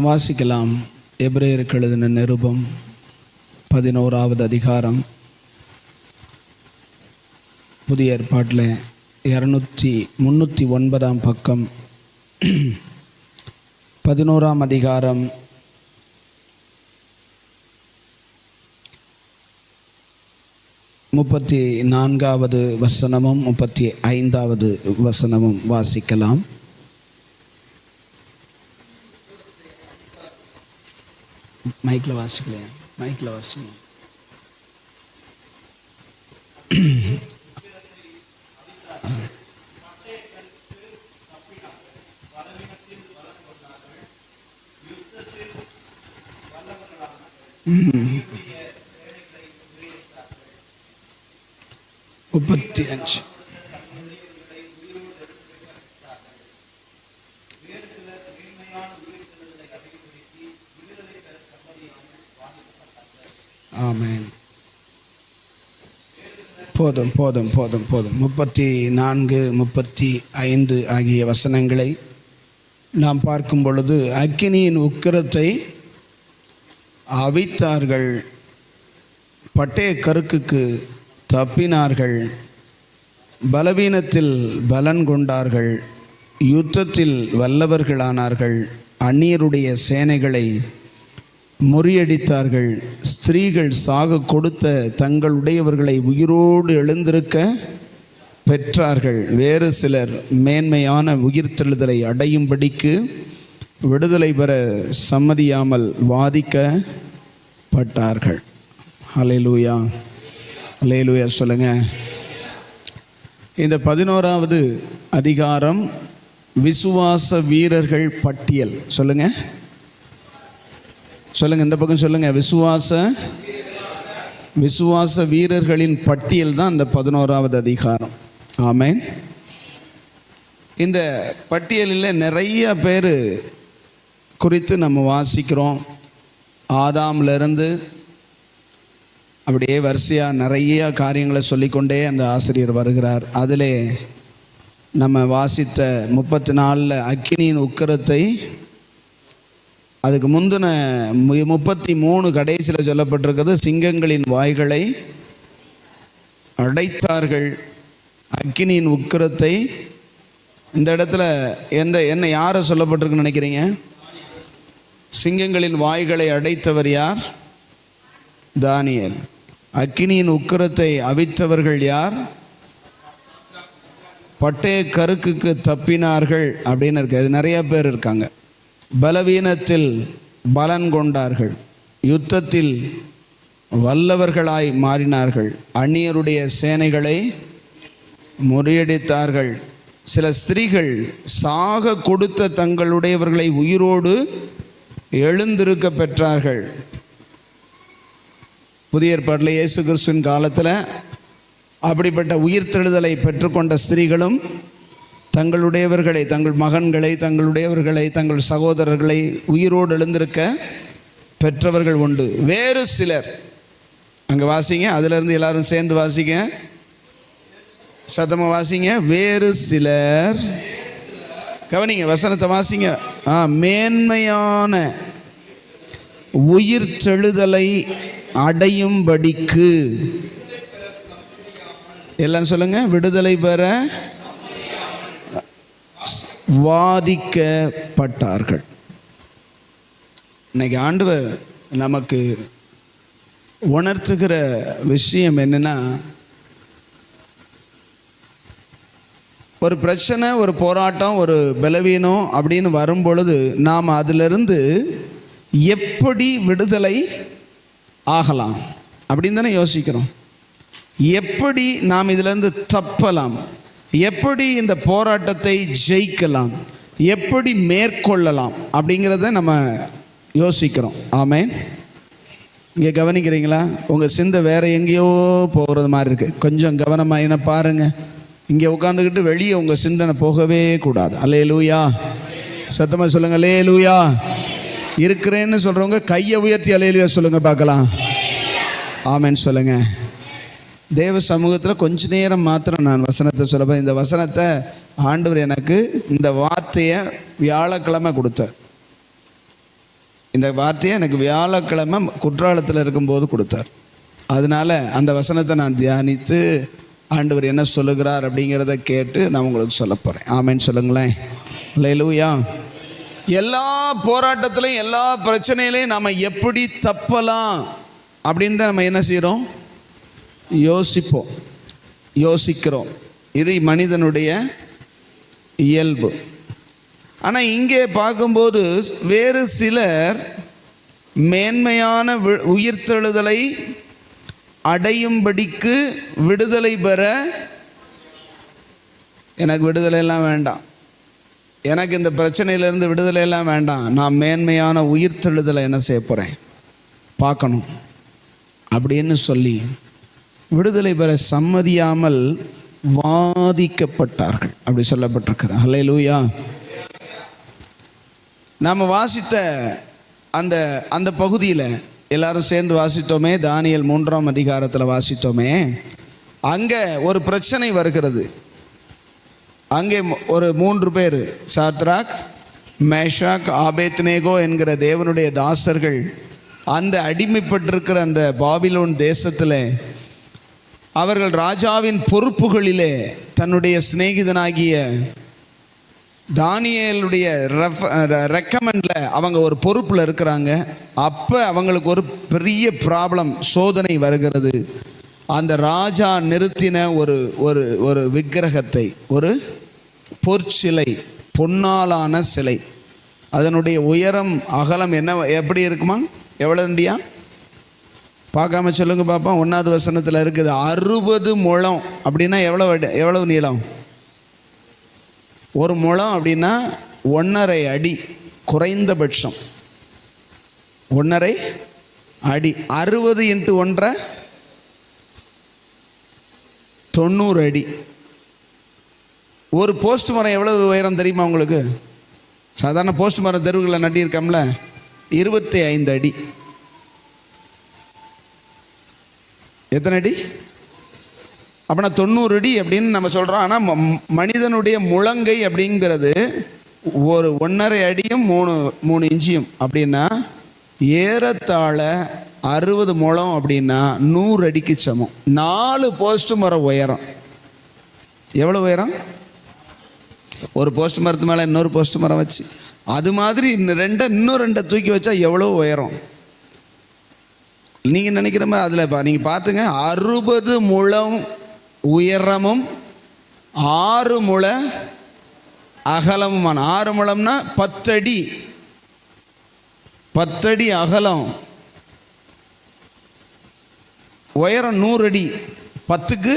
வாசிக்கலாம். எபிரேயருக்கு எழுதின நிருபம் 11வது அதிகாரம், புதிய ஏற்பாட்டில் 309 பக்கம், 11ஆம் அதிகாரம் 34வது வசனமும் 35வது வசனமும் வாசிக்கலாம். மைக்கில் வாசிக்கலையா? மைக்கில் வாசிங்க. முப்பத்தி அஞ்சு. ஆமென். போதும் போதும் போதும் போதும். 34, 35 ஆகிய வசனங்களை நாம் பார்க்கும் பொழுது, அக்கினியின் உக்கிரத்தை அவித்தார்கள், பட்டய கருக்குக்கு தப்பினார்கள், பலவீனத்தில் பலன் கொண்டார்கள், யுத்தத்தில் வல்லவர்களானார்கள், அந்நியருடைய சேனைகளை முறியடித்தார்கள், ஸ்திரீகள் சாக கொடுத்த தங்களுடையவர்களை உயிரோடு எழுந்திருக்க பெற்றார்கள், வேறு சிலர் மேன்மையான உயிர்த்தெழுதலை அடையும்படிக்கு விடுதலை பெற சம்மதியாமல் வாதிக்கப்பட்டார்கள். அல்லேலூயா, அல்லேலூயா சொல்லுங்க. இந்த 11வது அதிகாரம் விசுவாச வீரர்கள் பட்டியல். சொல்லுங்க சொல்லுங்க, இந்த பக்கம் சொல்லுங்க. விசுவாச வீரர்களின் பட்டியல் தான் இந்த 11வது அதிகாரம். ஆமென். இந்த பட்டியலில் நிறைய பேர் குறித்து நம்ம வாசிக்கிறோம். ஆதாம்லேருந்து அப்படியே வரிசையாக நிறைய காரியங்களை சொல்லிக்கொண்டே அந்த ஆசிரியர் வருகிறார். அதிலே நம்ம வாசித்த 34 அக்கினியின் உக்கிரத்தை, அதுக்கு முந்தின 33 கடைசியில் சொல்லப்பட்டிருக்கிறது சிங்கங்களின் வாய்களை அடைத்தார்கள். அக்கினியின் உக்கிரத்தை இந்த இடத்துல என்ன யாரை சொல்லப்பட்டிருக்குன்னு நினைக்கிறீங்க? சிங்கங்களின் வாய்களை அடைத்தவர் யார்? தானியேல். அக்கினியின் உக்கிரத்தை அவித்தவர்கள் யார்? பட்டய கருக்குக்கு தப்பினார்கள் அப்படின்னு இருக்கு. அது நிறைய பேர் இருக்காங்க. பலவீனத்தில் பலன் கொண்டார்கள், யுத்தத்தில் வல்லவர்களாய் மாறினார்கள், அந்நியருடைய சேனைகளை முறியடித்தார்கள், சில ஸ்திரீகள் சாக கொடுத்த தங்களுடையவர்களை உயிரோடு எழுந்திருக்க பெற்றார்கள். புதிய ஏற்பாட்டில் இயேசு கிறிஸ்துவின் காலத்தில் அப்படிப்பட்ட உயிர்த்தெழுதலை பெற்றுக்கொண்ட ஸ்திரீகளும் தங்களுடையவர்களை, தங்கள் மகன்களை, தங்களுடையவர்களை, தங்கள் சகோதரர்களை உயிரோடு எழுந்திருக்க பெற்றவர்கள் உண்டு. வேறு சிலர், அங்கே வாசிங்க, அதிலிருந்து எல்லாரும் சேர்ந்து வாசிங்க, சத்தமாக வாசிங்க. வேறு சிலர், கவனிங்க வசனத்தை வாசிங்க. மேன்மையான உயிர்த்தெழுதலை அடையும்படிக்கு, எல்லாம் சொல்லுங்க, விடுதலை பெற வாதிக்கப்பட்டார்கள். இன்னைக்கு ஆண்டவர் நமக்கு உணர்த்துகிற விஷயம் என்னன்னா, ஒரு பிரச்சனை, ஒரு போராட்டம், ஒரு பலவீனம் அப்படின்னு வரும் பொழுது நாம் அதிலிருந்து எப்படி விடுதலை ஆகலாம் அப்படின்னு தானே யோசிக்கிறோம். எப்படி நாம் இதிலிருந்து தப்பலாம், எப்படி இந்த போராட்டத்தை ஜெயிக்கலாம், எப்படி மேற்கொள்ளலாம் அப்படிங்கிறத நம்ம யோசிக்கிறோம். ஆமென். இங்கே கவனிக்கிறீங்களா? உங்கள் சிந்தை வேற எங்கேயோ போகிறது மாதிரி இருக்குது. கொஞ்சம் கவனமாக என்ன பாருங்கள். இங்கே உட்காந்துக்கிட்டு வெளியே உங்கள் சிந்தனை போகவே கூடாது. அல்லேலூயா, சத்தமாக சொல்லுங்கள். அல்லேலூயா. இருக்கிறேன்னு சொல்கிறவங்க கையை உயர்த்தி அல்லேலூயா சொல்லுங்கள் பார்க்கலாம். ஆமென் சொல்லுங்கள். தேவ சமூகத்தில் கொஞ்ச நேரம் மாத்திரம் நான் வசனத்தை சொல்லப்பேன். இந்த வசனத்தை ஆண்டவர் எனக்கு இந்த வார்த்தையை வியாழக்கிழமை கொடுத்தார். இந்த வார்த்தையை எனக்கு வியாழக்கிழமை குற்றாலத்தில் இருக்கும்போது கொடுத்தார். அதனால் அந்த வசனத்தை நான் தியானித்து ஆண்டவர் என்ன சொல்லுகிறார் அப்படிங்கிறத கேட்டு நான் உங்களுக்கு சொல்ல போகிறேன். ஆமேன்னு சொல்லுங்களேன். அல்லேலூயா. எல்லா போராட்டத்திலையும் எல்லா பிரச்சனையிலையும் நாம் எப்படி தப்பலாம் அப்படின்னு தான் நம்ம என்ன செய்கிறோம்? யோசிக்கிறோம். இது மனிதனுடைய இயல்பு. ஆனால் இங்கே பார்க்கும்போது வேறு சிலர் மேன்மையான உயிர்த்தெழுதலை அடையும்படிக்கு விடுதலை பெற, எனக்கு விடுதலை எல்லாம் வேண்டாம், எனக்கு இந்த பிரச்சனையிலேருந்து விடுதலை எல்லாம் வேண்டாம், நான் மேன்மையான உயிர்த்தெழுதலை என்ன செய்ய போகிறேன் பார்க்கணும் அப்படின்னு சொல்லி விடுதலை பெற சம்மதியாமல் வாதிக்கப்பட்டார்கள். அப்படி சொல்லப்பட்டிருக்கிறது. அல்லேலூயா. நாம் வாசித்த அந்த அந்த பகுதியில் எல்லாரும் சேர்ந்து வாசித்தோமே, தானியேல் 3ஆம் அதிகாரத்தில் வாசித்தோமே. அங்கே ஒரு பிரச்சனை வருகிறது. அங்கே ஒரு 3 பேர், சாத்ராக், மேஷாக், ஆபேத்நேகோ என்கிற தேவனுடைய தாசர்கள் அந்த அடிமைப்பட்டிருக்கிற அந்த பாபிலோன் தேசத்தில் அவர்கள் ராஜாவின் பொறுப்புகளிலே தன்னுடைய சிநேகிதனாகிய தானியேலுடைய ரெக்கமெண்டில் அவங்க ஒரு பொறுப்பில் இருக்கிறாங்க. அப்போ அவங்களுக்கு ஒரு பெரிய ப்ராப்ளம், சோதனை வருகிறது. அந்த ராஜா நிறுத்தின ஒரு ஒரு ஒரு விக்கிரகத்தை, ஒரு பொற்சிலை, பொன்னாலான சிலை, அதனுடைய உயரம் அகலம் என்ன எப்படி இருக்குமா? எவ்வளோண்டியா பார்க்காம சொல்லுங்க பாப்பா. 1வது வசனத்தில் இருக்குது 60 முழம். அப்படின்னா எவ்வளவு நீளம்? 1 முழம் அப்படின்னா 1.5 அடி குறைந்தபட்சம். 1.5 அடி. 60 × 1.5 90 அடி. ஒரு போஸ்ட் மரம் எவ்வளவு உயரம் தெரியுமா உங்களுக்கு? சாதாரண போஸ்ட் மரம் தெருவுகளில் நட்டியிருக்கோம்ல, 25 அடி. எத்தனை அடி? அப்படின்னா 90 அடி அப்படின்னு நம்ம சொல்கிறோம். ஆனால் மனிதனுடைய முழங்கை அப்படிங்கிறது ஒரு 1.5 அடியும் 3 இன்ச்சியும். அப்படின்னா ஏறத்தாழ 60 முழம் அப்படின்னா 100 அடிக்கு சமம். 4 போஸ்ட் மரம் உயரம். எவ்வளோ உயரம்? ஒரு போஸ்ட் மரத்து மேலே இன்னொரு போஸ்ட் மரம் வச்சு, அது மாதிரி இன்னும் 2 தூக்கி வச்சா எவ்வளோ உயரம்? நீங்கள் நினைக்கிற மாதிரி அதில் நீங்கள் பார்த்துங்க. 60 முழம் உயரமும் 6 முழ அகலமுமான. 6 முழம்னா 10 அடி. 10 அடி அகலம், உயரம் 100 அடி. 10க்கு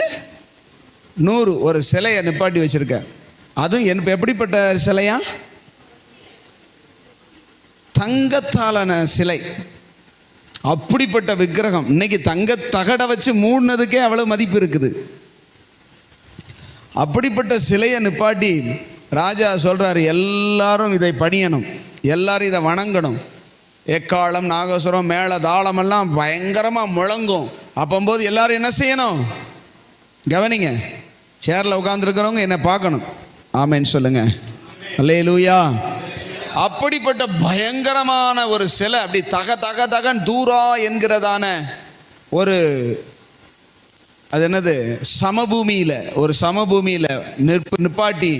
100 ஒரு சிலையை நிப்பாட்டி வச்சிருக்க. அதுவும் எப்படிப்பட்ட சிலையா? தங்கத்தாலான சிலை. அப்படிப்பட்ட விக்கிரகம். இன்னைக்கு தங்க தகடை வச்சு மூடினதுக்கே அவ்வளவு மதிப்பு இருக்குது. அப்படிப்பட்ட சிலையை நிப்பாட்டி ராஜா சொல்றாரு, எல்லாரும் இதை பணியணும், எல்லாரும் இதை வணங்கணும். எக்காலம், நாகசுரம், மேள தாளம் எல்லாம் பயங்கரமா முழங்கும். அப்போது எல்லாரும் என்ன செய்யணும்? கவனிங்க, சேர்ல உட்கார்ந்துருக்கிறவங்க என்ன பார்க்கணும். ஆமேன்னு சொல்லுங்க. அல்லேலூயா. அப்படிப்பட்ட பயங்கரமான ஒரு சிலை, அப்படி தகன் தூரா என்கிறதான ஒரு, அது என்னது, சமபூமியில், ஒரு சமபூமியில் நிப்பாட்டி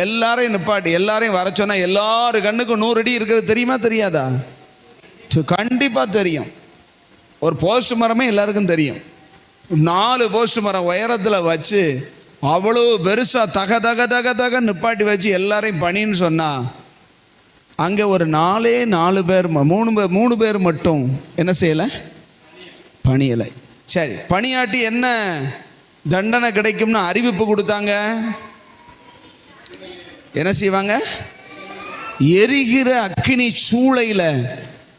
எல்லாரையும் வர சொன்னா எல்லாரு கண்ணுக்கும் 100 அடி இருக்கிறது தெரியுமா தெரியாதா? கண்டிப்பாக தெரியும். ஒரு போஸ்ட் மரமே எல்லாருக்கும் தெரியும். 4 போஸ்ட் மரம் உயரத்தில் வச்சு அவ்வளோ பெருசா தக நிப்பாட்டி வச்சு எல்லாரையும் பணின்னு சொன்னா, அங்கே ஒரு 4 பேர் 3 பேர் மட்டும் என்ன செய்யலை? பணியலை. சரி, பணியாட்டி என்ன தண்டனை கிடைக்கும்னு அறிவிப்பு கொடுத்தாங்க. என்ன செய்வாங்க? எரிகிற அக்கினி சூளையில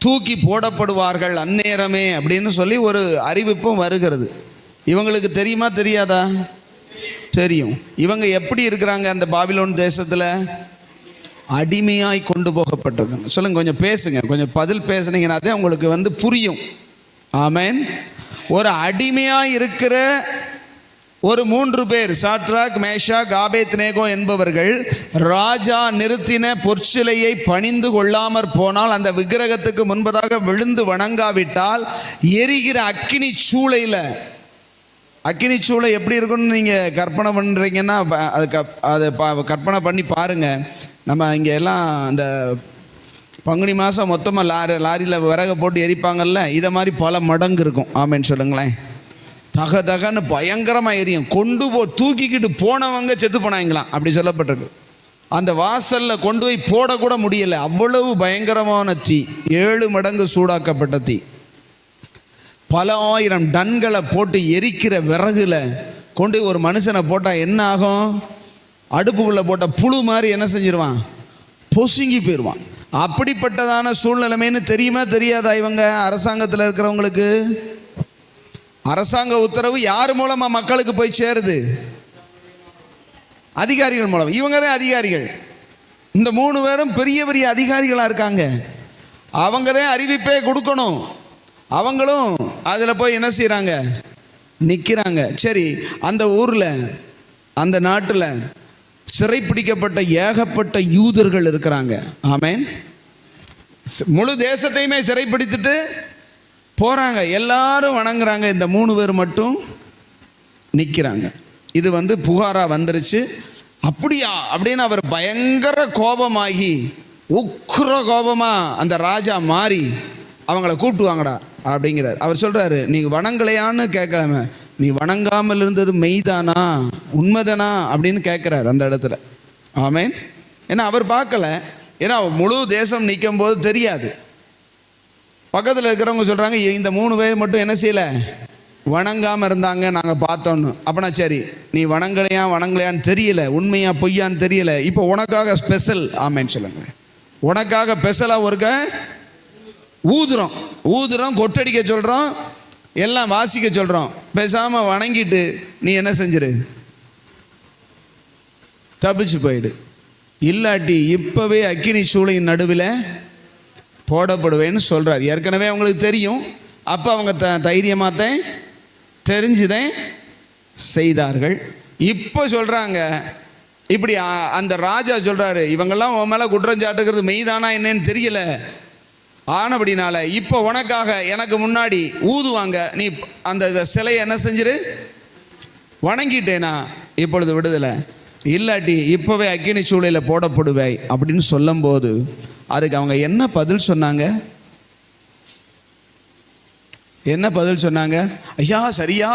தூக்கி போடப்படுவார்கள் அந்நேரமே அப்படின்னு சொல்லி ஒரு அறிவிப்பும் வருகிறது. இவங்களுக்கு தெரியுமா தெரியாதா? தெரியும். இவங்க எப்படி இருக்கிறாங்க? அந்த பாபிலோன் தேசத்தில் அடிமையாய் கொண்டு போகப்பட்டிருக்காங்க. சொல்லுங்க, கொஞ்சம் பேசுங்க, கொஞ்சம் பதில் பேசுனீங்கன்னா தான் உங்களுக்கு புரியும். ஆமேன். ஒரு அடிமையாய் இருக்கிற ஒரு 3 பேர் சாத்ராக், மேஷாக், ஆபேத்நேகோ என்பவர்கள் ராஜா நிறுத்தின பொற்சிலையை பணிந்து கொள்ளாமற் போனால், அந்த விக்கிரகத்துக்கு முன்பதாக விழுந்து வணங்காவிட்டால் எரிகிற அக்கினி சூளையில், அக்கினி சூளை எப்படி இருக்குன்னு நீங்கள் கற்பனை பண்ணுறீங்கன்னா அதை கற்பனை பண்ணி பாருங்கள். நம்ம இங்கே எல்லாம் அந்த பங்குனி மாதம் மொத்தமாக லாரியில் விறக போட்டு எரிப்பாங்கல்ல, இதை மாதிரி பல மடங்கு இருக்கும். ஆமேன்னு சொல்லுங்களேன். தக தகன்னு பயங்கரமாக எரியும். தூக்கிக்கிட்டு போனவங்க செத்து போனாங்களாம், அப்படி சொல்லப்பட்டிருக்கு. அந்த வாசலில் கொண்டு போய் போடக்கூட முடியலை, அவ்வளவு பயங்கரமான தீ. 7 மடங்கு சூடாக்கப்பட்ட தீ. பல ஆயிரம் டன்களை போட்டு எரிக்கிற விறகுல கொண்டு ஒரு மனுஷனை போட்டால் என்ன ஆகும்? அடுப்புக்குள்ளே போட்ட புழு மாதிரி என்ன செஞ்சிருவான்? பொசுங்கி போயிடுவான். அப்படிப்பட்டதான சூழ்நிலைமைன்னு தெரியுமா தெரியாதா இவங்க அரசாங்கத்தில் இருக்கிறவங்களுக்கு? அரசாங்க உத்தரவு யார் மூலமா மக்களுக்கு போய் சேருது? அதிகாரிகள் மூலம். இவங்க தான் அதிகாரிகள். இந்த 3 பேரும் பெரிய பெரிய அதிகாரிகளாக இருக்காங்க. அவங்க தான் அறிவிப்பே கொடுக்கணும். அவங்களும் அதில் போய் என்ன செய்கிறாங்க? நிற்கிறாங்க. சரி, அந்த ஊரில், அந்த நாட்டில் சிறைப்பிடிக்கப்பட்ட ஏகப்பட்ட யூதர்கள் இருக்கிறாங்க. ஆமேன். முழு தேசத்தையுமே சிறைப்பிடித்துட்டு போகிறாங்க. எல்லாரும் வணங்குறாங்க. இந்த 3 பேர் மட்டும் நிற்கிறாங்க. இது புகாராக வந்துருச்சு. அப்படியா அப்படின்னு அவர் பயங்கர கோபமாகி, உக்கிர கோபமாக அந்த ராஜா மாறி அவங்கள கூப்பிட்டுவாங்கடா அப்படிங்கிறார். அவர் சொல்கிறாரு, நீ வணங்கலையான்னு கேட்கலாம, நீ வணங்காமல் இருந்தது மெய்தானா, உண்மைதானா அப்படின்னு கேட்குறாரு அந்த இடத்துல. ஆமேன். ஏன்னா அவர் பார்க்கல. ஏன்னா முழு தேசம் நிற்கும் போது தெரியாது. பக்கத்தில் இருக்கிறவங்க சொல்கிறாங்க, இந்த 3 பேர் மட்டும் என்ன செய்யலை, வணங்காமல் இருந்தாங்க, நாங்கள் பார்த்தோன்னு. அப்போனா சரி, நீ வணங்கலையான்னு தெரியல, உண்மையா பொய்யான்னு தெரியல, இப்போ உனக்காக ஸ்பெஷல். ஆமேன்னு சொல்லுங்க. உனக்காக ஸ்பெஷலாக ஒருக்க ஊதுறோம், கொட்டடிக்க சொல்கிறோம், எல்லாம் வாசிக்க சொல்கிறோம். பேசாமல் வணங்கிட்டு நீ என்ன செஞ்சிரு, தப்பிச்சு போயிடு. இல்லாட்டி இப்போவே அக்கினி சூளையின் நடுவில் போடப்படுவேன்னு சொல்கிறார். ஏற்கனவே அவங்களுக்கு தெரியும். அப்போ அவங்க தைரியமாகத்தான் தெரிஞ்சுதான் செய்தார்கள். இப்போ சொல்கிறாங்க, இப்படி அந்த ராஜா சொல்கிறாரு, இவங்கெல்லாம் உன் மேலே குற்றம் சாட்டுகிறது மெய்தானா என்னன்னு தெரியல, ஆனபடினால இப்போ உனக்காக எனக்கு முன்னாடி ஊதுவாங்க, நீ அந்த சிலையை என்ன செஞ்சிரு, வணங்கிட்டேனா இப்பொழுது விடுதலை, இல்லாட்டி இப்போவே அக்கினி சூளையில் போடப்படுவாய் அப்படின்னு சொல்லும்போது அதுக்கு அவங்க என்ன பதில் சொன்னாங்க? என்ன பதில் சொன்னாங்க? ஐயா சரியா,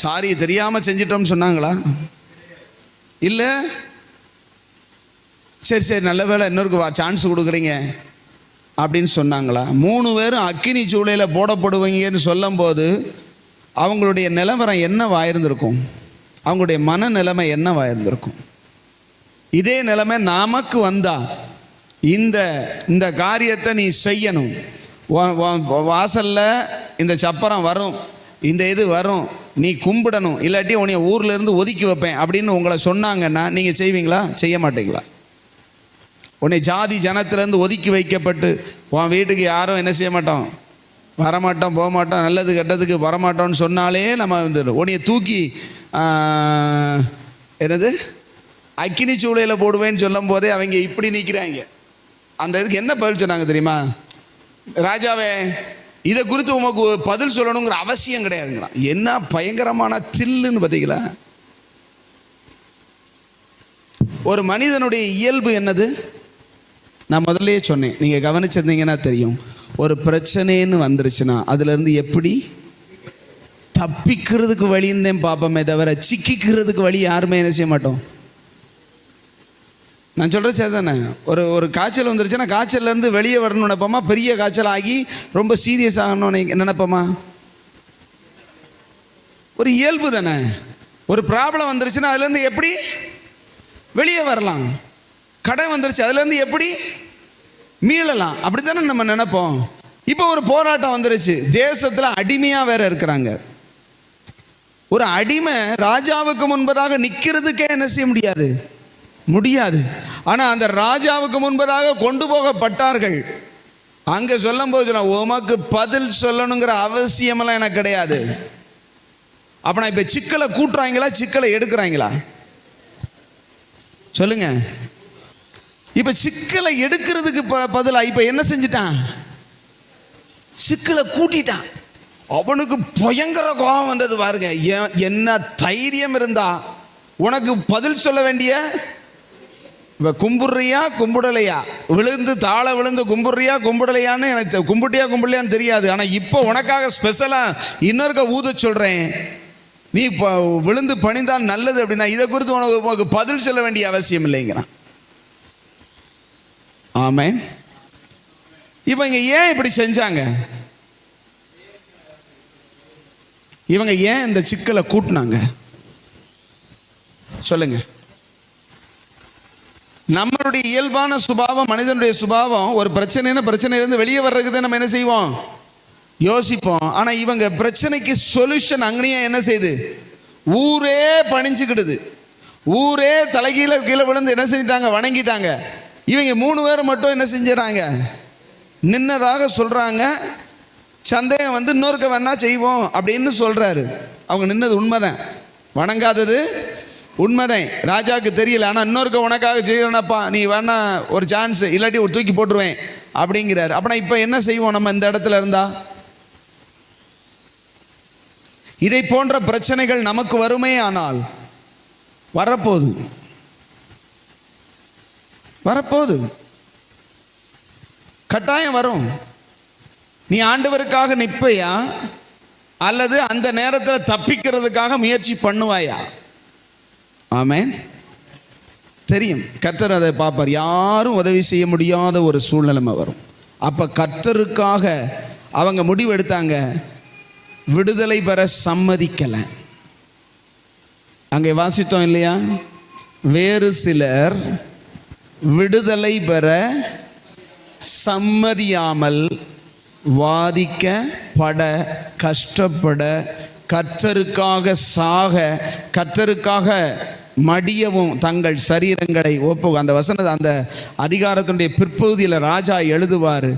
சாரி தெரியாமல் செஞ்சிட்டோம்னு சொன்னாங்களா? இல்லை, சரி நல்ல வேலை, இன்னொருக்கு சான்ஸ் கொடுக்குறீங்க அப்படின்னு சொன்னாங்களா? 3 பேரும் அக்கினி சூளையில் போடப்படுவீங்கன்னு சொல்லும் போது அவங்களுடைய நிலவரம் என்னவாயிருந்திருக்கும்? அவங்களுடைய மனநிலைமை என்னவாயிருந்திருக்கும்? இதே நிலைமை நமக்கு வந்தா இந்த காரியத்தை நீ செய்யணும், வாசலில் இந்த சப்பரம் வரும், இந்த இது வரும், நீ கும்பிடணும், இல்லாட்டி உன்னை ஊரில் இருந்து ஒதுக்கி வைப்பேன் அப்படின்னு உங்களை சொன்னாங்கன்னா நீங்கள் செய்வீங்களா? செய்ய மாட்டீங்களா? உன்னை ஜாதி ஜனத்திலேருந்து ஒதுக்கி வைக்கப்பட்டு உன் வீட்டுக்கு யாரும் என்ன செய்ய மாட்டோம், வரமாட்டோம், போக மாட்டோம், நல்லது கெட்டதுக்கு வரமாட்டோம்னு சொன்னாலே நம்ம உன்னைய தூக்கி என்னது அக்கினி சூளையில் போடுவேன்னு சொல்லும் போதே அவங்க இப்படி நிற்கிறாங்க. அந்த இதுக்கு என்ன பதில் சொன்னாங்க தெரியுமா? ராஜாவே, இதை குறித்து உமக்கு பதில் சொல்லணுங்கிற அவசியம் கிடையாதுங்கிறான். என்ன பயங்கரமான தில்லுன்னு பார்த்தீங்களா? ஒரு மனிதனுடைய இயல்பு என்னது? நான் முதல்லையே சொன்னேன், நீங்கள் கவனிச்சிருந்தீங்கன்னா தெரியும். ஒரு பிரச்சனைன்னு வந்துருச்சுன்னா அதுலேருந்து எப்படி தப்பிக்கிறதுக்கு வழிந்தேன் பார்ப்போமே தவிர சிக்கிக்கிறதுக்கு வழி யாருமே என்ன செய்ய மாட்டோம். நான் சொல்கிறேன் சரி தானே? ஒரு காய்ச்சல் வந்துருச்சுன்னா காய்ச்சல்லேருந்து வெளியே வரணும்னு நினைப்போமா? பெரிய காய்ச்சல் ஆகி ரொம்ப சீரியஸ் ஆகணும்னு நினைப்போமா? ஒரு இயல்பு தானே. ஒரு ப்ராப்ளம் வந்துருச்சுன்னா அதுலேருந்து எப்படி வெளியே வரலாம்? கடன் வந்துருச்சு, அதுலேருந்து எப்படி மீளலாம்? அப்படி தானே நம்ம நினைப்போம். இப்போ ஒரு போராட்டம் வந்துருச்சு, தேசத்தில் அடிமையாக வேற இருக்கிறாங்க. ஒரு அடிமை ராஜாவுக்கு முன்பதாக நிற்கிறதுக்கே என்ன செய்ய முடியாது. ஆனால் அந்த ராஜாவுக்கு முன்பதாக கொண்டு போகப்பட்டார்கள். அங்கே சொல்லும் போது உமக்கு பதில் சொல்லணுங்கிற அவசியமெல்லாம் எனக்கு கிடையாது, அப்ப நான் இப்ப சிக்கலை கூட்டுறாங்களா சிக்கலை எடுக்கிறாங்களா சொல்லுங்க? இப்ப சிக்கலை எடுக்கிறதுக்கு பதிலா இப்ப என்ன செஞ்சிட்டான்? சிக்கலை கூட்டிட்டான். அவனுக்கு பயங்கர கோபம் வந்தது பாருங்க. என்ன தைரியம் இருந்தா உனக்கு பதில் சொல்ல வேண்டிய, கும்பிடுறியா கும்பிடலையா, விழுந்து தாழ விழுந்து கும்பிடுறியா கும்பிடலையான்னு எனக்கு கும்பிட்டியா கும்பிடலையான்னு தெரியாது. ஆனால் இப்போ உனக்காக ஸ்பெஷலாக இன்னொருக்க ஊத சொல்கிறேன், நீ இப்போ விழுந்து பணிந்தான் நல்லது அப்படின்னா இதை குறித்து உனக்கு பதில் சொல்ல வேண்டிய அவசியம் இல்லைங்கிறான். ஆமென். இப்போ இங்கே ஏன் இப்படி செஞ்சாங்க? இவங்க ஏன் இந்த சிக்கலை கூட்டினாங்க சொல்லுங்க? நம்மளுடைய இயல்பான சுபாவம், மனிதனுடைய சுபாவம், ஒரு பிரச்சனையிலிருந்து வெளியே வர்றதுக்கு நம்ம என்ன செய்வோம்? யோசிப்போம். ஆனா இவங்க பிரச்சனைக்கு சொல்யூஷன் அங்கேயே என்ன செய்யுது? ஊரே பணிஞ்சுக்கிடுது. ஊரே தலைகீழ கீழே விழுந்து என்ன செஞ்சிட்டாங்க? வணங்கிட்டாங்க. இவங்க 3 பேர் மட்டும் என்ன செஞ்சாங்க? நின்னதாக சொல்றாங்க. சந்தேகம் வந்து இன்னொருக்க வேணா செய்வோம் அப்படின்னு சொல்றாரு. அவங்க நின்னது உண்மைதான், வணங்காதது உண்மைதான். ராஜாவுக்கு தெரியல. ஆனால் இன்னொருக்க உனக்காக செய்யறேனப்பா, நீ வேணா ஒரு சான்ஸ், இல்லாட்டி ஒரு தூக்கி போட்டுருவேன் அப்படிங்கிறாரு. அப்படின்னா இப்போ என்ன செய்வோம் நம்ம இந்த இடத்துல இருந்தா? இதை போன்ற பிரச்சனைகள் நமக்கு வருமே ஆனால் வரப்போகுது கட்டாயம் வரும். நீ ஆண்டவருக்காக நிற்பையா அல்லது அந்த நேரத்தில் தப்பிக்கிறதுக்காக முயற்சி பண்ணுவாயா? ஆமென். தெரியும், கர்த்தர் அதை பார்ப்பார். யாரும் உதவி செய்ய முடியாத ஒரு சூழ்நிலைமை வரும். அப்ப கர்த்தருக்காக அவங்க முடிவு எடுத்தாங்க, விடுதலை பெற சம்மதிக்கல. அங்கே வாசித்தோம் இல்லையா? வேறு சிலர் விடுதலை பெற சம்மதியாமல் வாதிக்கப்பட, கஷ்டப்பட, கர்த்தருக்காக சாக, கர்த்தருக்காக மடியவும் தங்கள் சரீரங்களை அந்த வசனத்தை, அந்த அதிகாரத்தினுடைய பிற்பகுதியில் ராஜா எழுதுவார்,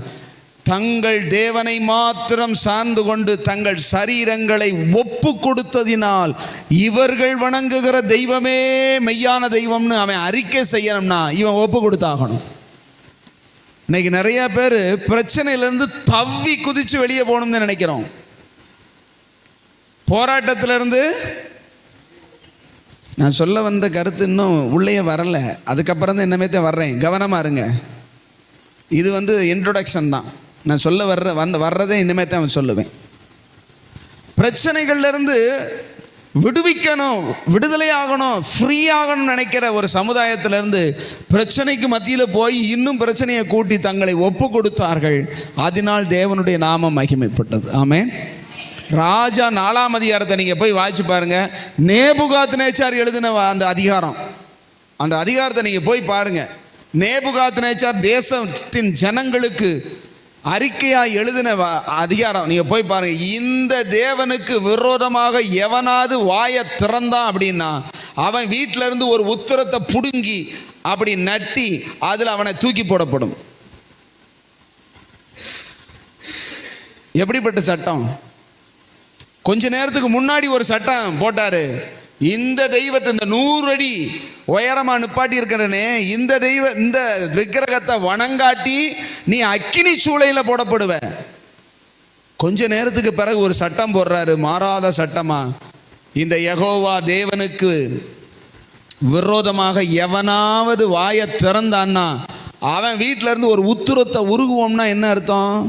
தங்கள் தேவனை மாத்திரம் சார்ந்து கொண்டு தங்கள் சரீரங்களை ஒப்பு கொடுத்ததினால் இவர்கள் வணங்குகிற தெய்வமே மெய்யான தெய்வம்னு அவன் அறிக்கை செய்யணும்னா இவன் ஒப்பு கொடுத்தாகணும். இன்னைக்கு நிறைய பேர் பிரச்சனையிலிருந்து தவ்வி குதிச்சு வெளியே போகணும்னு நினைக்கிறோம். போராட்டத்திலிருந்து நான் சொல்ல வந்த கருத்து இன்னும் உள்ளே வரல, அதுக்கப்புறம் தான் என்னமே வர்றேன், கவனமா இருங்க. இது இன்ட்ரோடக்ஷன் தான். நான் சொல்ல வர்றதே இனிமே தான் சொல்லுவேன். பிரச்சனைகள்ல இருந்து விடுவிக்கணும், விடுதலை ஆகணும், ஃப்ரீ ஆகணும்னு நினைக்கிற ஒரு சமுதாயத்திலிருந்து பிரச்சனைக்கு மத்தியில் போய் இன்னும் பிரச்சனையை கூட்டி தங்களை ஒப்பு கொடுத்தார்கள். அதனால் தேவனுடைய நாமம் மகிமைப்பட்டது. ஆமென். ராஜா 4ஆம் அதிகாரத்தை நீங்க போய் வாசிச்சு பாருங்க. நேபுகாத்நேச்சார் எழுதின அந்த அதிகாரத்தை நீங்க போய் பாருங்க. நேபுகாத்நேச்சார் தேசத்தின் ஜனங்களுக்கு அறிக்கையா எழுதின அதிகாரம் நீங்க போய் பாருங்க. இந்த தேவனுக்கு விரோதமாக எவனாவது வாயை திறந்தான் அப்படின்னா அவன் வீட்டில இருந்து ஒரு உத்தரத்தை புடுங்கி அப்படி நட்டி அதுல அவனை தூக்கி போடப்படும். எப்படிப்பட்ட சட்டம்? கொஞ்ச நேரத்துக்கு முன்னாடி ஒரு சட்டம் போட்டாரு, இந்த தெய்வத்தை, இந்த 100 அடி உயரமா நிப்பாட்டி இருக்கிறனே இந்த இந்த விக்கிரகத்தை வணங்காட்டி நீ அக்கினி சூளையில போடப்படுவ. கொஞ்ச நேரத்துக்கு பிறகு ஒரு சட்டம் போடுறாரு, மாறாத சட்டமா, இந்த யெகோவா தேவனுக்கு விரோதமாக எவனாவது வாயை திறந்தான்னா அவன் வீட்டில இருந்து ஒரு உத்தரத்தை உருகுவோம்னா என்ன அர்த்தம்?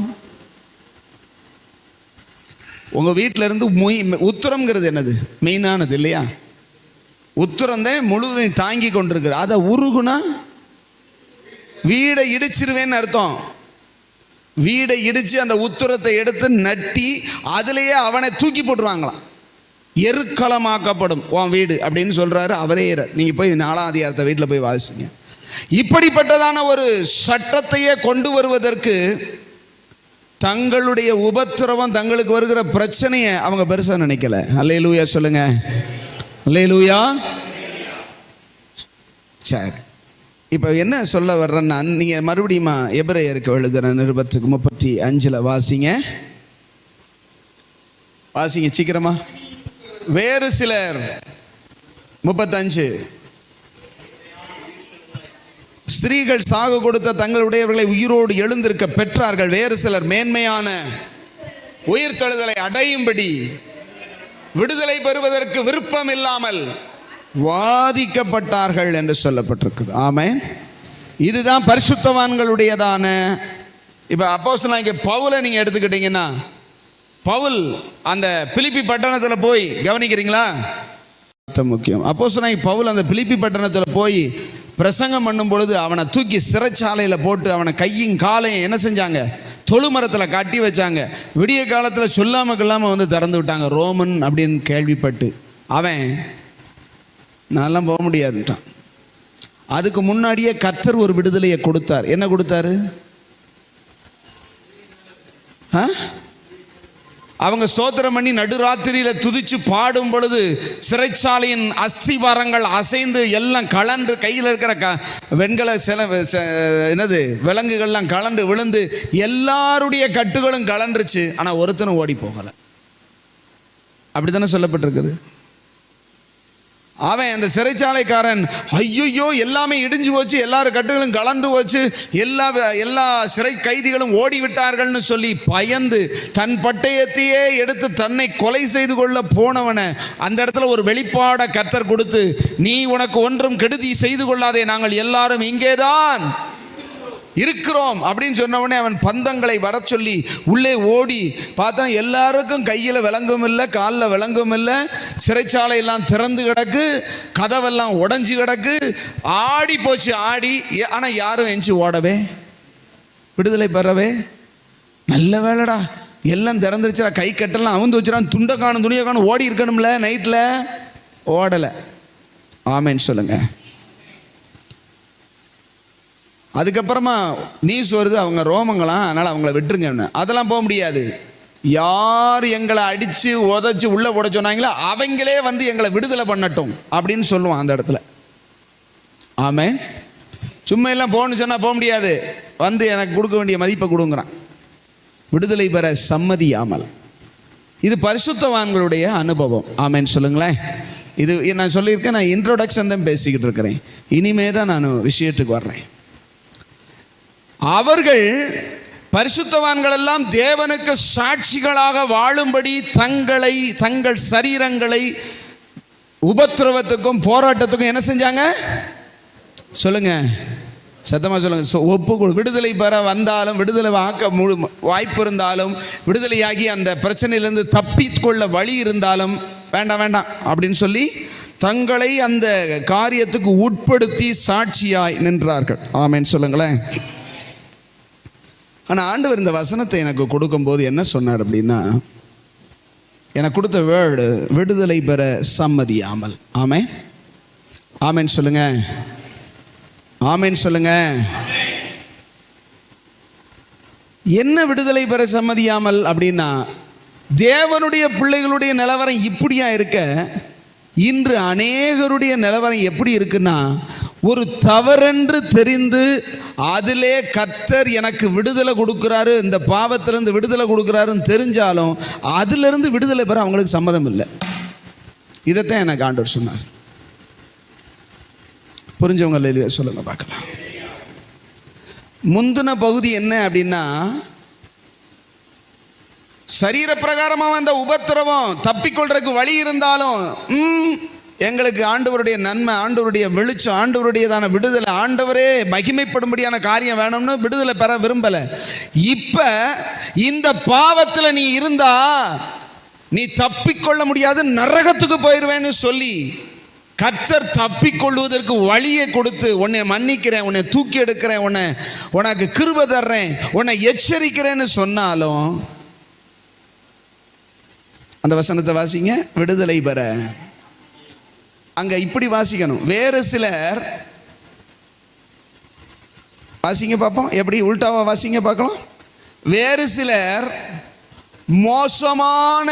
உங்க வீட்டில இருந்து உத்தரம்ங்கிறது என்னது? மெயினானது இல்லையா? உத்தரம் தான் முழுவதும் தாங்கி கொண்டிருக்கு. அதை உருகுனா வீடை இடிச்சிருவேன்னு அர்த்தம். வீடை இடிச்சு அந்த உத்தரத்தை எடுத்து நட்டி அதுலேயே அவனை தூக்கி போட்டுருவாங்களாம். எருக்களமாக்கப்படும் உன் வீடு அப்படின்னு சொல்றாரு அவரே. நீங்க போய் 4ஆம் அதிகாரத்தை வீட்டில் போய் வாசிங்க. இப்படிப்பட்டதான ஒரு சட்டத்தையே கொண்டு வருவதற்கு தங்களுடைய உபத்திரவம், தங்களுக்கு வருகிற பிரச்சனையை அவங்க பெருசா நினைக்கல. அல்லேலூயா சொல்லுங்க, அல்லேலூயா. சரி, இப்போ என்ன சொல்ல வர்றேன்னா, நீங்க மறுபடியும் எபிரேயருக்கு எழுதுற நிருபத்துக்கு 35 வாசிங்க சீக்கிரமா. வேறு சிலர் 35 ஸ்திரீகள் சாகு கொடுத்த தங்களுடையவர்களை உயிரோடு எழுந்திருக்க பெற்றார்கள். வேறு சிலர் மேன்மையான உயிர்த்தெழுதலை அடையும்படி விடுதலை பெறுவதற்கு விருப்பம் இல்லாமல் வாதிக்கப்பட்டார்கள் என்று சொல்லப்பட்டிருக்குது. ஆமென். இதுதான் பரிசுத்தவான்களுடையதான. இப்ப அப்போஸ்தலனாகிய பவுலை நீங்க எடுத்துக்கிட்டீங்கன்னா, பவுல் அந்த பிலிப்பி பட்டணத்தில் போய் கவனிக்கிறீங்களா? முக்கியம். அப்போஸ்தலனாகிய பவுல் அந்த பிலிப்பி பட்டணத்தில் போய் பிரசங்கம் பண்ணும் பொழுது அவனை தூக்கி சிறைச்சாலையில் போட்டு அவனை கையும் காலையும் என்ன செஞ்சாங்க? தொழுமரத்தில் கட்டி வச்சாங்க. விடிய காலத்தில் சொல்லாமல் கொள்ளாமல் வந்து திறந்து விட்டாங்க. ரோமன் அப்படின்னு கேள்விப்பட்டு அவன் நான்லாம் போக முடியாதுட்டான். அதுக்கு முன்னாடியே கர்த்தர் ஒரு விடுதலையை கொடுத்தார். என்ன கொடுத்தாரு? அவங்க ஸ்தோத்திரம் பண்ணி நடுராத்திரியில துதிச்சு பாடும் பொழுது சிறைச்சாலையின் அஸ்திவாரங்கள் அசைந்து எல்லாம் கலன்று, கையில் இருக்கிற வெண்கல என்னது விலங்குகள்லாம் கலண்டு விழுந்து எல்லாருடைய கட்டுகளும் கலன்றுச்சு. ஆனா ஒருத்தனும் ஓடி போகல. அப்படித்தானே சொல்லப்பட்டிருக்குது. அவன் அந்த சிறைச்சாலைக்காரன் ஐயோ எல்லாமே இடிஞ்சு போச்சு, எல்லாரும் கட்டுகளும் கலந்து போச்சு, எல்லா சிறை கைதிகளும் ஓடிவிட்டார்கள்னு சொல்லி பயந்து தன் பட்டயத்தையே எடுத்து தன்னை கொலை செய்து கொள்ள போனவனை அந்த இடத்துல ஒரு வெளிப்பாட கர்த்தர் கொடுத்து, நீ உனக்கு ஒன்றும் கெடுதி செய்து கொள்ளாதே, நாங்கள் எல்லாரும் இங்கேதான் இருக்கிறோம் அப்படின்னு சொன்னவனே அவன் பந்தங்களை வர சொல்லி உள்ளே ஓடி பார்த்தா எல்லாருக்கும் கையில் விலங்கும் இல்லை, காலில் விலங்கும் இல்லை, சிறைச்சாலை எல்லாம் திறந்து கிடக்கு, கதவெல்லாம் உடஞ்சி கிடக்கு, ஆடி போச்சு ஆடி. ஆனால் யாரும் எஞ்சி ஓடவே விடுதலை பெறவே. நல்ல வேலைடா எல்லாம் திறந்துருச்சா, கை கட்டெல்லாம் அவுந்து வச்சுறான், துண்டை காணும் துணியை காணும், ஓடி இருக்கணும்ல, நைட்டில் ஓடலை. ஆமேன்னு சொல்லுங்க. அதுக்கப்புறமா நியூஸ் வருது அவங்க ரோமங்களாம், அதனால் அவங்கள விட்டுருங்க. அதெல்லாம் போக முடியாது. யார் எங்களை அடித்து உதச்சி உள்ளே போட சொன்னாங்களோ அவங்களே வந்து எங்களை விடுதலை பண்ணட்டும் அப்படின்னு சொல்லுவான் அந்த இடத்துல. ஆமென். சும்மா எல்லாம் போகணும்னு சொன்னால் போக முடியாது. வந்து எனக்கு கொடுக்க வேண்டிய மதிப்பை கொடுங்குறான். விடுதலை பெற சம்மதியாமல். இது பரிசுத்தவான்களுடைய அனுபவம். ஆமென் சொல்லுங்களேன். இது நான் சொல்லியிருக்கேன், நான் இன்ட்ரோடக்ஷன் தான் பேசிக்கிட்டு இருக்கிறேன். இனிமே தான் நான் விஷயத்துக்கு வர்றேன். அவர்கள் பரிசுத்தவான்கள் எல்லாம் தேவனுக்கு சாட்சிகளாக வாழும்படி தங்கள் சரீரங்களை உபத்திரவத்துக்கும் போராட்டத்துக்கும் என்ன செஞ்சாங்க? சொல்லுங்க, சத்தமா சொல்லுங்க. ஒப்புக்கொள். விடுதலை பெற வந்தாலும், விடுதலை ஆக்க வாய்ப்பு இருந்தாலும், விடுதலையாகி அந்த பிரச்சனையிலிருந்து தப்பிக்கொள்ள வழி இருந்தாலும் வேண்டாம் அப்படின்னு சொல்லி தங்களை அந்த காரியத்துக்கு உட்படுத்தி சாட்சியாய் நின்றார்கள். ஆமென் சொல்லுங்களேன். ஆனால் ஆண்டவர் இந்த வசனத்தை எனக்கு கொடுக்கும்போது என்ன சொன்னார் அப்படின்னா, எனக்கு கொடுத்த வேர்டு விடுதலை பெற சம்மதியாமல். ஆமென். ஆமென் சொல்லுங்க. ஆமென் சொல்லுங்க. என்ன விடுதலை பெற சம்மதியாமல் அப்படின்னா, தேவனுடைய பிள்ளைகளுடைய நிலவரம் இப்படியா இருக்க, இன்று அநேகருடைய நிலவரம் எப்படி இருக்குன்னா, ஒரு தவறென்று தெரிந்து அதிலே கர்த்தர் எனக்கு விடுதலை கொடுக்குறாரு, இந்த பாவத்திலிருந்து விடுதலை கொடுக்குறாருன்னு தெரிஞ்சாலும் அதிலிருந்து விடுதலை பெற அவங்களுக்கு சம்மதம் இல்லை. இதைத்தான் எனக்கு ஆண்டவர் சொன்னார். புரிஞ்சவங்க இல்லையா சொல்லுங்க பார்க்கலாம். முந்தின பகுதி என்ன அப்படின்னா, சரீர பிரகாரமாக வந்த உபத்திரவம் தப்பிக்கொள்றதுக்கு வழி இருந்தாலும் எங்களுக்கு ஆண்டவருடைய நன்மை, ஆண்டவருடைய வெளிச்சம், ஆண்டவருடையதான விடுதலை, ஆண்டவரே மகிமைப்படும்படியான காரியம் வேணும்னு விடுதலை பெற விரும்பலை. இப்ப இந்த பாவத்தில் நீ இருந்தா நீ தப்பிக்கொள்ள முடியாது, நரகத்துக்கு போயிடுவேன்னு சொல்லி கர்த்தர் தப்பிக்கொள்வதற்கு வழியை கொடுத்து, உன்னை மன்னிக்கிறேன், உன்னை தூக்கி எடுக்கிறேன், உனக்கு கிருபை தர்றேன், உன்னை எச்சரிக்கிறேன்னு சொன்னாலும் அந்த வசனத்தை வாசிங்க. விடுதலை பெற அங்க இப்படி வாசிக்கணும். வேறு சிலர் வாசிங்க பார்ப்போம், எப்படி உல்டாவா வாசிங்க பார்க்கலாம். வேறு சிலர் மோசமான,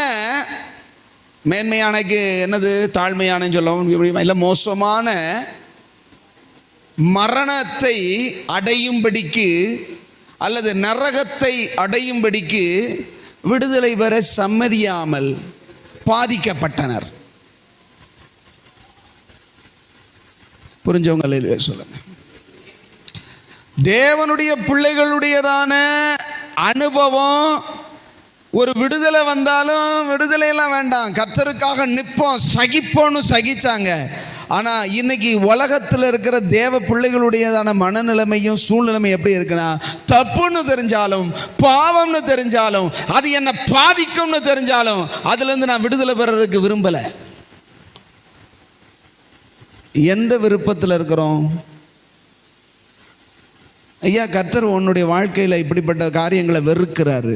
மேன்மையானக்கு என்னது தாழ்மையான சொல்லவும் இல்லை, மோசமான மரணத்தை அடையும்படிக்கு அல்லது நரகத்தை அடையும்படிக்கு விடுதலை பெற சம்மதியாமல் பாதிக்கப்பட்டனர். புரிஞ்சவங்க அல்லேலூயா சொல்லுங்க. தேவனுடைய பிள்ளைகளுடையதான அனுபவம், ஒரு விடுதலை வந்தாலும் விடுதலையெல்லாம் வேண்டாம், கர்த்தருக்காக நிற்போம் சகிப்போன்னு சகிச்சாங்க. ஆனால் இன்னைக்கு உலகத்தில் இருக்கிற தேவ பிள்ளைகளுடையதான மனநிலைமையும் சூழ்நிலைமையும் எப்படி இருக்குன்னா, தப்புன்னு தெரிஞ்சாலும் பாவம்னு தெரிஞ்சாலும் அது என்ன பாதிக்கும்னு தெரிஞ்சாலும் அதுலேருந்து நான் விடுதலை பெறறதுக்கு விரும்பலை. எந்த விருப்பத்தில் இருக்கிறோம்? ஐயா, கர்த்தர் உன்னுடைய வாழ்க்கையில் இப்படிப்பட்ட காரியங்களை வெறுக்கிறாரு,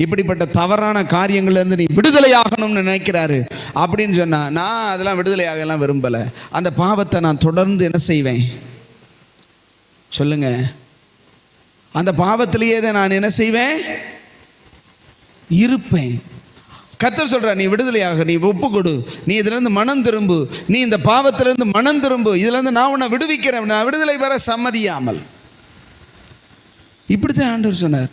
இப்படிப்பட்ட தவறான காரியங்கள்லேருந்து நீ விடுதலை ஆகணும்னு நினைக்கிறாரு அப்படின்னு சொன்னால், நான் அதெல்லாம் விடுதலையாகலாம் விரும்பலை. அந்த பாவத்தை நான் தொடர்ந்து என்ன செய்வேன் சொல்லுங்க? அந்த பாவத்திலேயே நான் என்ன செய்வேன்? இருப்பேன். கர்த்தர் சொல்ற, நீ விடுதலையாக, நீ ஒப்பு கொடு, நீ இதிலிருந்து மனம் திரும்பு, நீ இந்த பாவத்திலிருந்து மனம் திரும்பு, இதிலிருந்து நான் உன்னை விடுவிக்கிறேன், நான் விடுதலை பெற சம்மதியாமல். இப்படித்தான் ஆண்டவர் சொன்னார்.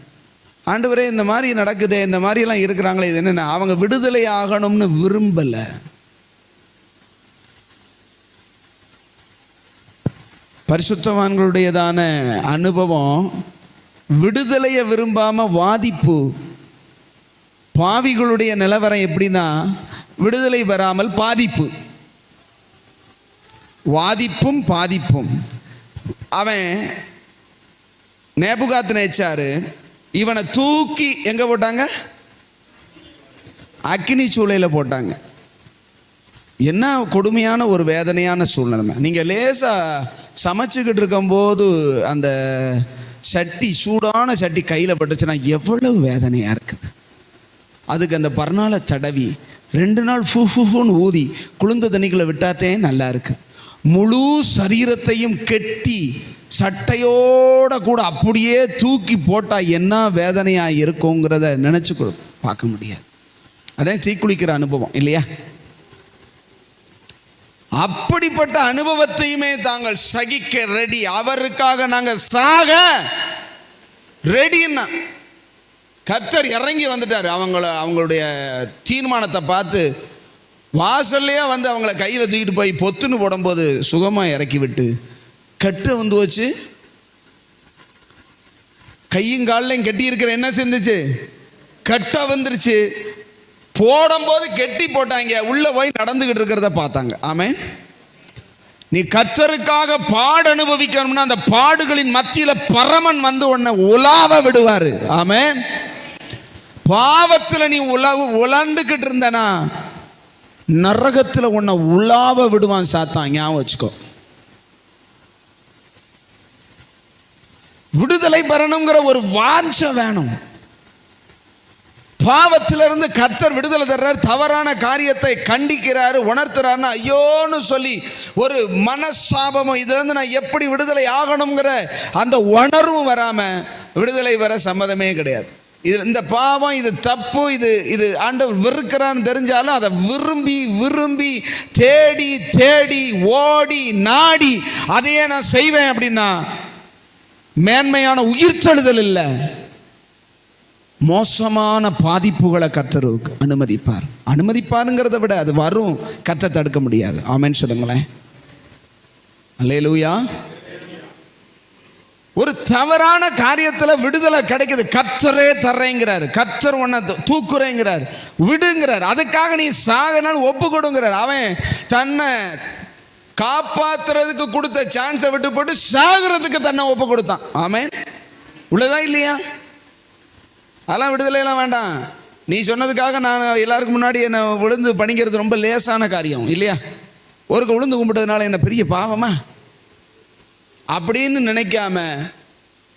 ஆண்டவரே, இந்த மாதிரி நடக்குதே, இந்த மாதிரிலாம் இருக்கிறாங்களே, இது என்னென்ன? அவங்க விடுதலை ஆகணும்னு விரும்பலை. பரிசுத்தவான்களுடையதான அனுபவம் விடுதலையை விரும்பாம வாதிப்பு. பாவிகளுடைய நிலவரம் எப்படின்னா, விடுதலை பெறாமல் பாதிப்பு, வாதிப்பும் பாதிப்பும். அவன் நேபுகாத்நேச்சார் இவனை தூக்கி எங்க போட்டாங்க? அக்கினி சூளையில் போட்டாங்க. என்ன கொடுமையான ஒரு வேதனையான சூழ்நிலை. நீங்கள் லேசாக சமைச்சுக்கிட்டு இருக்கும்போது அந்த சட்டி, சூடான சட்டி கையில் பட்டுச்சுன்னா எவ்வளவு வேதனையாக இருக்குது. அதுக்கு அந்த பர்னால தடவி 2 நாள் ஃபூன்னு ஊதி குளிர்ந்த தண்ணிக்குள்ளே விட்டாத்தே நல்லா இருக்கு. முழு சரீரத்தையும் கெட்டி சட்டையோட கூட அப்படியே தூக்கி போட்டால் என்ன வேதனையாக இருக்குங்கிறத நினச்சி பார்க்க முடியாது. அதான் தீக்குளிக்கிற அனுபவம் இல்லையா? அப்படிப்பட்ட அனுபவத்தையுமே தாங்கள் சகிக்க ரெடி. அவருக்காக நாங்கள் சாக ரெடின்னா கர்த்தர் இறங்கி வந்துட்டார். அவங்களுடைய தீர்மானத்தை பார்த்து வாசல்லையே வந்து அவங்கள கையில் தூக்கிட்டு போய் பொத்துன்னு போடும்போது சுகமாக இறக்கி விட்டு, கட்டு வந்து வச்சு கையும் காலையும் கட்டி இருக்கிற என்ன செஞ்சிச்சு? கட்டை வந்துருச்சு. போடும்போது கெட்டி போட்டாங்க, உள்ள போய் நடந்துகிட்டு இருக்கிறத பார்த்தாங்க. ஆமென். நீ கர்த்தருக்காக பாடு அனுபவிக்கணும்னா அந்த பாடுகளின் மத்தியில பரமன் வந்து உன்னை உலாவ விடுவாரு. ஆமென். பாவத்துல நீ உலண்டுகிட்டு இருந்தனா நரகத்துல உன்னை உலாவ விடுவான் சாத்தான். ஞாபகம் வச்சுக்கோ. விடுதலை பெறணுங்கிற ஒரு வாஞ்சை வேணும். பாவத்திலிருந்து கர்த்தர் விடுதலை தர்றார். தவறான காரியத்தை கண்டிக்கிறாரு, உணர்த்துறாருன்னா ஐயோன்னு சொல்லி ஒரு மனசாபமும், இதுல இருந்து நான் எப்படி விடுதலை ஆகணுங்கிற அந்த உணர்வும் வராம விடுதலை வர சம்மதமே கிடையாது. இது இந்த பாவம், இது தப்பு, இது ஆண்டவர் வெறுக்கிறான்னு தெரிஞ்சாலும் அதை விரும்பி விரும்பி தேடி தேடி ஓடி நாடி அதையே நான் செய்வேன் அப்படின்னா மேன்மையான உயிர்த்தெழுதல் இல்லை, மோசமான பாதிப்புகளை கர்த்தர் அனுமதிப்பாருங்கிறத விட அது வரும், கர்த்தர் தடுக்க முடியாது. ஆமென் சொல்லுங்களேன். அல்லேலூயா. ஒரு தவறான காரியத்தில் விடுதலை கிடைக்குது, கர்த்தரே தர்றேங்கிறாரு, கர்த்தர் உன்னை தூக்குறேங்கிறார், விடுங்கிறார். அதுக்காக நீ சாகனாலும் ஒப்பு கொடுங்கிறார். அவன் தன்னை காப்பாத்துறதுக்கு கொடுத்த சான்ஸை விட்டு போட்டு சாகுறதுக்கு தன்னை ஒப்பு கொடுத்தான். ஆமென். உள்ளதா இல்லையா? அதெல்லாம் விடுதலையெல்லாம் வேண்டாம். நீ சொன்னதுக்காக நான் எல்லாருக்கும் முன்னாடி என்னை விழுந்து பணிக்கிறது ரொம்ப லேசான காரியம் இல்லையா? ஒருக்கு விழுந்து கும்பிட்டதுனால என்ன பெரிய பாவமா அப்படின்னு நினைக்காம,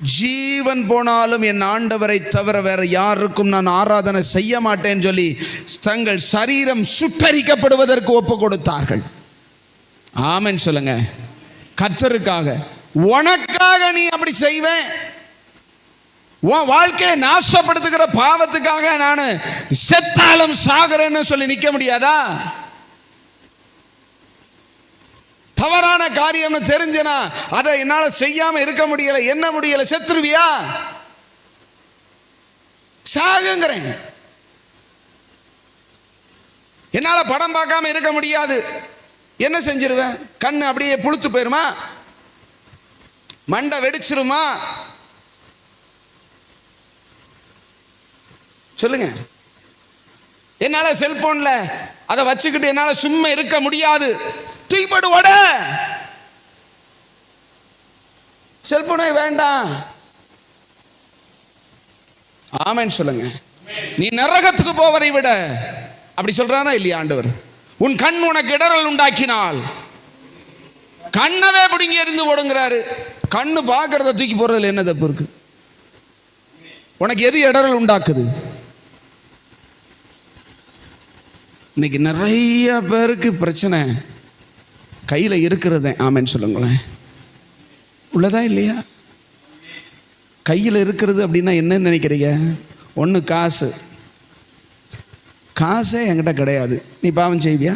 ஜீவன் போனாலும் என் ஆண்டவரை தவிர வேற யாருக்கும் நான் ஆராதனை செய்ய மாட்டேன்னு சொல்லி தங்கள் சரீரம் சுட்டரிக்கப்படுவதற்கு ஒப்பு கொடுத்தார்கள். ஆமென் சொல்லுங்க. கர்த்தருக்காக, உனக்காக நீ அப்படி செய்வேன். உன் வாழ்க்கையை நாசப்படுத்துகிற பாவத்துக்காக நான் செத்தாலும் சாகிறேன்னு சொல்லி நிற்க முடியாதா? தவறான காரியம்னு தெரிஞ்சனா அதை என்னால செய்யாம இருக்க முடியல, என்ன முடியல, செத்துருவியா? சாகுங்கிறேன். என்னால படம் பார்க்காம இருக்க முடியாது, என்ன செஞ்சிருவேன்? கண்ணு அப்படியே புழுத்து போயிருமா? மண்டை வெடிச்சிருமா? சொல்லுங்க. என்னால செல்போன்ல அதை வச்சுக்கிட்டு என்னால சும்மா இருக்க முடியாது. தூக்கிப்படு ஓட. செல்போனே வேண்டாம். ஆமென் சொல்லுங்க. நீ நரகத்துக்கு போவதை விட, அப்படி சொல்றானா இல்லையா ஆண்டவர்? உன் கண் உனக்கு இடரல் உண்டாக்கினால் கண்ணவே பிடுங்கி எறிந்து ஓடுங்கிறாரு. கண்ணு பார்க்கறத தூக்கி போறதுல என்ன தப்பு இருக்கு? உனக்கு எது இடரல் உண்டாக்குது? இன்னைக்கு நிறைய பேருக்கு பிரச்சனை கையில இருக்கிறது. ஆமென் சொல்லுங்களேன். உள்ளதா இல்லையா? கையில் இருக்கிறது அப்படின்னா என்னன்னு நினைக்கிறீங்க? ஒன்று காசு. காசே என்கிட்ட கிடையாது, நீ பாவம் செய்வியா?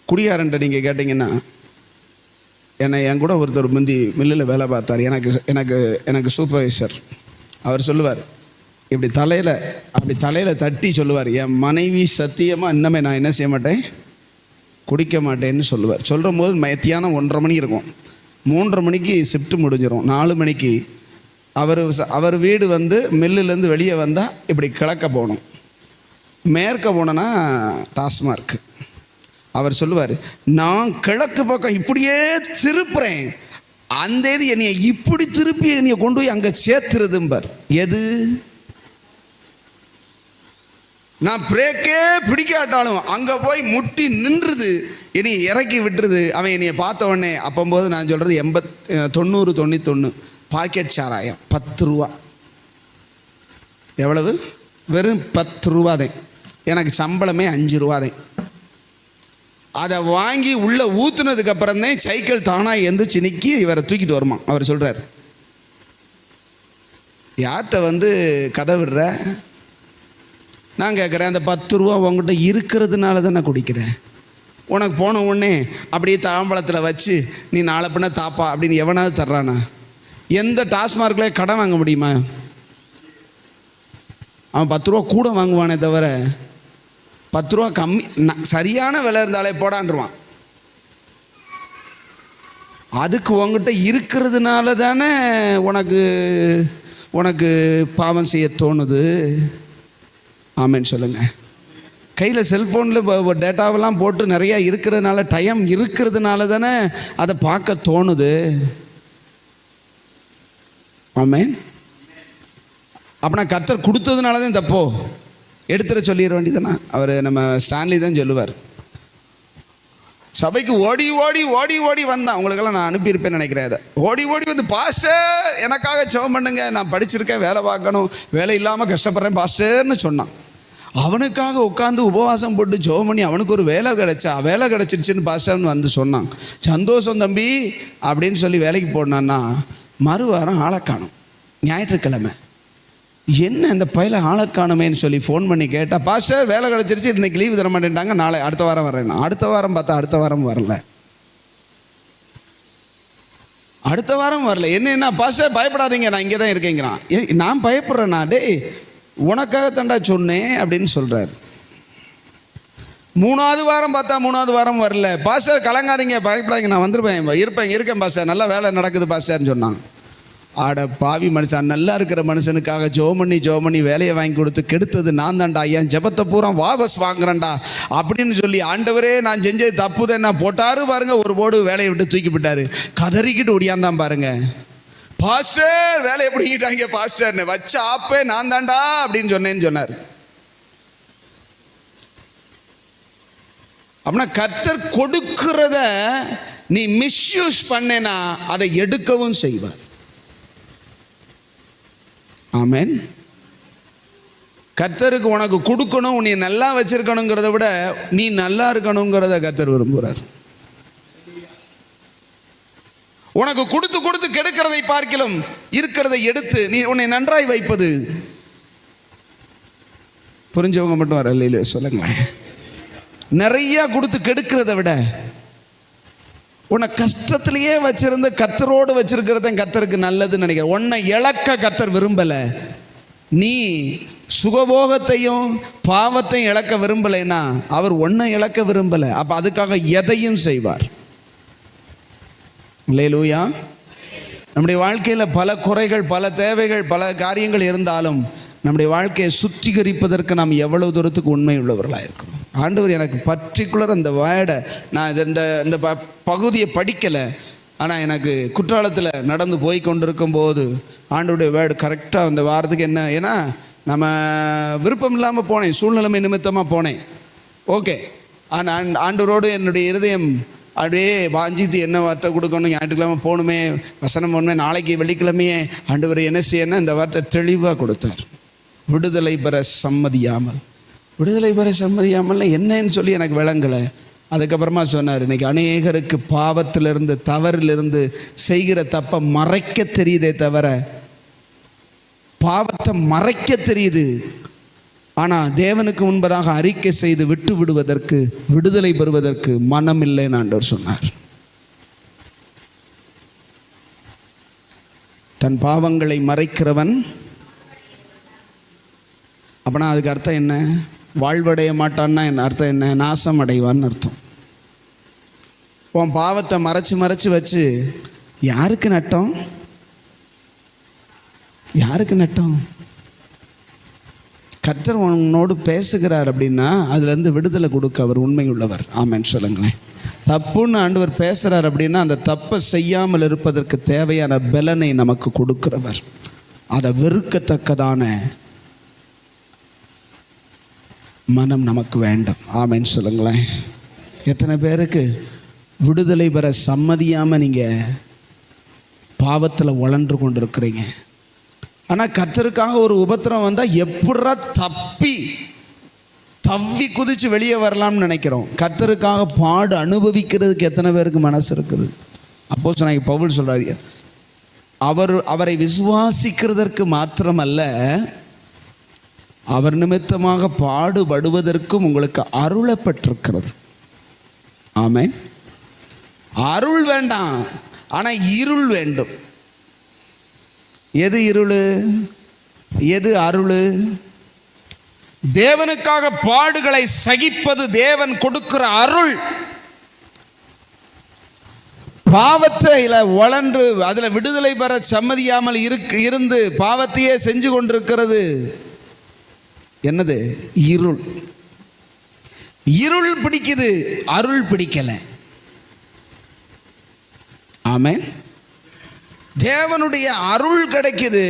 குடியாரன்ட்ட நீங்கள் கேட்டிங்கன்னா, என்னை என் கூட ஒருத்தர் முந்தி மில்லில் வேலை பார்த்தார். எனக்கு சூப்பர்வைசர். அவர் சொல்லுவார், இப்படி தலையில் தட்டி சொல்லுவார், என் மனைவி சத்தியமாக இன்னமே நான் என்ன செய்ய மாட்டேன், குடிக்க மாட்டேன்னு சொல்லுவார். சொல்கிற போது மத்தியானம் 1:30 மணி இருக்கும். 3:30 மணிக்கு ஷிஃப்ட் முடிஞ்சிடும். 4 மணிக்கு அவர் வீடு வந்து மில்லுலேருந்து வெளியே வந்தால் இப்படி கிழக்க போகணும். மேற்க போனோன்னா டாஸ்மார்க். அவர் சொல்லுவார், நான் கிழக்கு பக்கம் இப்படியே திருப்புறேன், அந்த இது என்னைய இப்படி திருப்பி என்னைய கொண்டு போய் அங்கே சேர்த்துருதும்பார். எது? நான் பிரேக்கே பிடிக்காட்டாலும் அங்கே போய் முட்டி நின்றுது, என்னை இறக்கி விட்டுருது. அவன் என்னைய பார்த்த உடனே அப்போது நான் சொல்கிறது 90 91 பாக்கெட் சாராயம் 10 ரூபா. எவ்வளவு? வெறும் 10 ரூபா தான். எனக்கு சம்பளமே 5 ரூபா தான். அதை வாங்கி உள்ளே ஊற்றுனதுக்கு அப்புறம் தான் சைக்கிள் தானாக எந்திரிச்சு நிற்கி இவரை தூக்கிட்டு வருமா. அவர் சொல்கிறார், யார்கிட்ட வந்து கதை விடுற? நான் கேட்குறேன், அந்த 10 ரூபா உங்கள்கிட்ட இருக்கிறதுனால தான் நான் குடிக்கிறேன். உனக்கு போன உடனே அப்படியே தாம்பளத்தில் வச்சு நீ நாளை பின்ன தாப்பா அப்படின்னு எவனாவது தர்றானா? எந்த டாஸ்மார்க்லேயே கடன் வாங்க முடியுமா? அவன் 10 ரூபா கூட வாங்குவானே தவிர 10 ரூபா கம்மி சரியான விலை இருந்தாலே போடான்ருவான். அதுக்கு உங்ககிட்ட இருக்கிறதுனால தானே உனக்கு பாவம் செய்ய தோணுது. ஆமென் சொல்லுங்க. கையில் செல்ஃபோனில் டேட்டாவெல்லாம் போட்டு நிறையா இருக்கிறதுனால, டைம் இருக்கிறதுனால தானே அதை பார்க்க தோணுது. ஆமென். அப்படின்னா கர்த்தர் கொடுத்ததுனால தான் தப்போ? எடுத்துட சொல்லிட வேண்டியதுதானே. அவர் நம்ம ஸ்டான்லி தான் சொல்லுவார், சபைக்கு ஓடி ஓடி ஓடி ஓடி வந்தான். உங்களுக்கெல்லாம் நான் அனுப்பியிருப்பேன்னு நினைக்கிறேன். அதை ஓடி ஓடி வந்து, பாஸ்டர் எனக்காக ஜெபம் பண்ணுங்க, நான் படிச்சிருக்கேன், வேலை பார்க்கணும், வேலை இல்லாமல் கஷ்டப்படுறேன் பாஸ்டர்னு சொன்னான். அவனுக்காக உட்காந்து உபவாசம் போட்டு ஜெபம் பண்ணி அவனுக்கு ஒரு வேலை கிடைச்சிருச்சுன்னு பாஸ்டர்னு வந்து சொன்னான். சந்தோஷம் தம்பி அப்படின்னு சொல்லி வேலைக்கு போனான்னா, மறுவாரம் ஆளை காணும். ஞாயிற்றுக்கிழமை என்ன இந்த பையில ஆளை காணுமேன்னு சொல்லி ஃபோன் பண்ணி கேட்டால், பாஸ்டர் வேலை கிடச்சிருச்சு, இன்னைக்கு லீவு தர மாட்டேன்ட்டாங்க, நாளை அடுத்த வாரம் வர்றேன். அடுத்த வாரம் பார்த்தா அடுத்த வாரம் வரல. என்ன பாஸ்டர் பயப்படாதீங்க, நான் இங்கே தான் இருக்கேங்கிறான். நான் பயப்படுறேன்னா, டேய் உனக்காக தாண்டா சொன்னேன் அப்படின்னு சொல்கிறார். 3வது வாரம் பார்த்தா 3வது வாரம் வரல. பாஸ்டர் கலங்காதீங்க, பயப்படாதீங்க, நான் வந்துருப்பேன், இருக்கேன் பாஸ்டர், நல்லா வேலை நடக்குது பாஸ்டர்னு சொன்னான். ஆட பாவி மனுஷன், நல்லா இருக்கிற மனுஷனுக்காக ஜெபம் பண்ணி வேலையை வாங்கி கொடுத்து கெடுத்தது நான் தான்டா, என் ஜெபத்தை பூரா வாபஸ் வாங்குறேன்டா அப்படின்னு சொல்லி, ஆண்டவரே நான் செஞ்சது தப்புதான் நான் போட்டாரு பாருங்க. ஒரு போடு வேலையை விட்டு தூக்கி விட்டாரு. கதறிக்கிட்டு ஒடியாந்தான் பாருங்க. பாஸ்டர் வேலையை பிடிக்கிட்டாங்க பாஸ்டர்னு, வச்ச ஆப்பே நான் தான்டா அப்படின்னு சொன்னார். அப்படின்னா கர்த்தர் கொடுக்கிறத நீ மிஸ்யூஸ் பண்ணேனா அதை எடுக்கவும் செய்வார். ஆமென். கர்த்தருக்கு உனக்கு கொடுக்கணும், நீ நல்லா வச்சிருக்கணுங்கிறத விட நீ நல்லா இருக்கணுங்கிறத கர்த்தர் விரும்புகிறார். உனக்கு கொடுத்து கொடுத்து கெடுக்கிறதை பார்க்கிலும் இருக்கிறதை எடுத்து நீ உன்னை நன்றாய் வைப்பது. புரிஞ்சவங்க மட்டும் வர இல்லையில சொல்லுங்க. நிறைய கொடுத்து கெடுக்கிறத விட உன்னை கஷ்டத்திலேயே வச்சிருந்த கர்த்தரோடு வச்சிருக்கிறத கர்த்தருக்கு நல்லதுன்னு நினைக்கிறேன். உன்னை இழக்க கர்த்தர் விரும்பல, நீ சுகபோகத்தையும் பாவத்தையும் இழக்க விரும்பலைன்னா அவர் ஒன்றை இழக்க விரும்பலை. அப்போ அதுக்காக எதையும் செய்வார். அல்லேலூயா. நம்முடைய வாழ்க்கையில் பல குறைகள், பல தேவைகள், பல காரியங்கள் இருந்தாலும் நம்முடைய வாழ்க்கையை சுத்திகரிப்பதற்கு நாம் எவ்வளவு தூரத்துக்கு உண்மை உள்ளவர்களாக இருக்கிறோம். ஆண்டவர் எனக்கு பர்டிகுலர் அந்த வேர்டை, நான் இந்த பகுதியை படிக்கலை, ஆனால் எனக்கு குற்றாலத்தில் நடந்து போய் கொண்டிருக்கும் போது ஆண்டவருடைய வேர்டு கரெக்டாக அந்த வாரத்துக்கு என்ன, ஏன்னா நம்ம விருப்பம் இல்லாமல் போனேன், சூழ்நிலைமை நிமித்தமாக போனேன். ஓகே, ஆனால் ஆண்டவரோடு என்னுடைய இருதயம் அப்படியே வாஞ்சித்து என்ன வார்த்தை கொடுக்கணும், ஞாயிற்றுக்கிழமை போகணுமே, வசனம் போகணுமே, நாளைக்கு வெள்ளிக்கிழமையே ஆண்டவர் என்ன செய்யணும், இந்த வார்த்தை தெளிவாக கொடுத்தார். விடுதலை பெற சம்மதியாமல். விடுதலை பெற சம்மதியாமல் என்னன்னு சொல்லி எனக்கு விளங்கலை. அதுக்கப்புறமா சொன்னார், இன்னைக்கு அநேகருக்கு பாவத்திலிருந்து, தவறிலிருந்து, செய்கிற தப்பை மறைக்க தெரியுதே தவிர, பாவத்தை மறைக்க தெரியுது, ஆனால் தேவனுக்கு முன்பதாக அறிக்கை செய்து விட்டு விடுவதற்கு, விடுதலை பெறுவதற்கு மனம் இல்லைன்னு ஆண்டவர் சொன்னார். தன் பாவங்களை மறைக்கிறவன், அப்படின்னா அதுக்கு அர்த்தம் என்ன? வாழ்வடைய மாட்டான்னா என்ன அர்த்தம்? என்ன? நாசம் அடைவான்னு அர்த்தம். உன் பாவத்தை மறைச்சு மறைச்சு வச்சு யாருக்கு நட்டம்? யாருக்கு நட்டம்? கர்த்தர் உன்னோடு பேசுகிறார் அப்படின்னா அதுலேருந்து விடுதலை கொடுக்க அவர் உண்மை உள்ளவர். ஆமென் சொல்லுங்களேன். தப்புன்னு ஆண்டவர் பேசுகிறார் அப்படின்னா அந்த தப்பை செய்யாமல் இருப்பதற்கு தேவையான பலனை நமக்கு கொடுக்கிறவர். அதை வெறுக்கத்தக்கதான மனம் நமக்கு வேண்டும். ஆமென் சொல்லுங்களேன். எத்தனை பேருக்கு விடுதலை பெற சம்மதியாமல் நீங்கள் பாவத்தில் உழன்று கொண்டு இருக்கிறீங்க? ஆனால் கர்த்தருக்காக ஒரு உபத்திரம் வந்தால் எப்படா தவ்வி குதித்து வெளியே வரலாம்னு நினைக்கிறோம். கர்த்தருக்காக பாடு அனுபவிக்கிறதுக்கு எத்தனை பேருக்கு மனசு இருக்குது? அப்போஸ்தலனாகிய பவுல் சொல்கிறார், அவரை விசுவாசிக்கிறதற்கு மாத்திரமல்ல, அவர் நிமித்தமாக பாடுபடுவதற்கும் உங்களுக்கு அருளப்பட்டிருக்கிறது. ஆமென். அருள் வேண்டாம், ஆனால் இருள் வேண்டும். எது இருள், எது அருள்? தேவனுக்காக பாடுகளை சகிப்பது தேவன் கொடுக்கிற அருள். பாவத்தில் உழன்று அதில் விடுதலை பெற சம்மதியாமல் இருந்து பாவத்தையே செஞ்சு கொண்டிருக்கிறது என்னது? இருள். இருள் பிடிக்குது, அருள் பிடிக்கல. ஆமென். தேவனுடைய அருள் கிடைக்குது,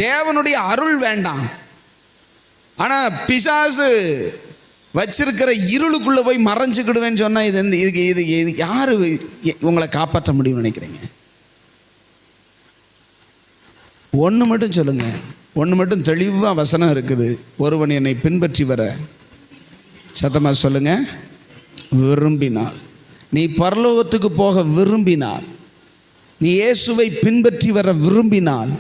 தேவனுடைய அருள் வேண்டாம். ஆனால் பிசாசு வச்சிருக்கிற இருளுக்குள்ளே போய் மறைஞ்சுக்கிடுவேன்னு சொன்னால் இது யார் உங்களை காப்பாற்ற முடியும்னு நினைக்கிறீங்க? ஒன்று மட்டும் சொல்லுங்க, ஒன்று மட்டும் தெளிவாக வசனம் இருக்குது. ஒருவன் என்னை பின்பற்றி வர, சத்தமாக சொல்லுங்க, விரும்பினால், நீ பரலோகத்துக்கு போக விரும்பினால், நீ இயேசுவை பின்பற்றி வர விரும்பினால்,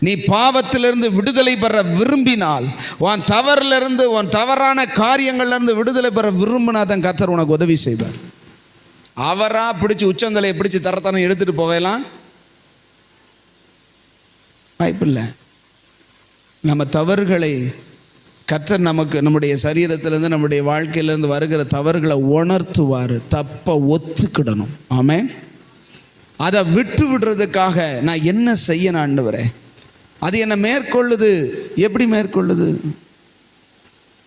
நீ பாவத்திலிருந்து விடுதலை பெற விரும்பினால், உன் தவறிலிருந்து, உன் தவறான காரியங்கள்லேருந்து விடுதலை பெற விரும்பினாதான் கர்த்தர் உனக்கு உதவி செய்வார். அவராக பிடிச்சி உச்சந்தலையை பிடிச்சி தரத்தானே எடுத்துகிட்டு போகலாம் வாய்ப்பில்லை. நம்ம தவறுகளை கர்த்தர் நமக்கு, நம்முடைய சரீரத்திலேருந்து, நம்முடைய வாழ்க்கையிலேருந்து வருகிற தவறுகளை உணர்த்துவார். தப்பை ஒத்துக்கிடணும். ஆமென். அதை விட்டு விடுறதுக்காக நான் என்ன செய்யணும் ஆண்டவரே? அது என்னை மேற்கொள்ளுது. எப்படி மேற்கொள்ளுது?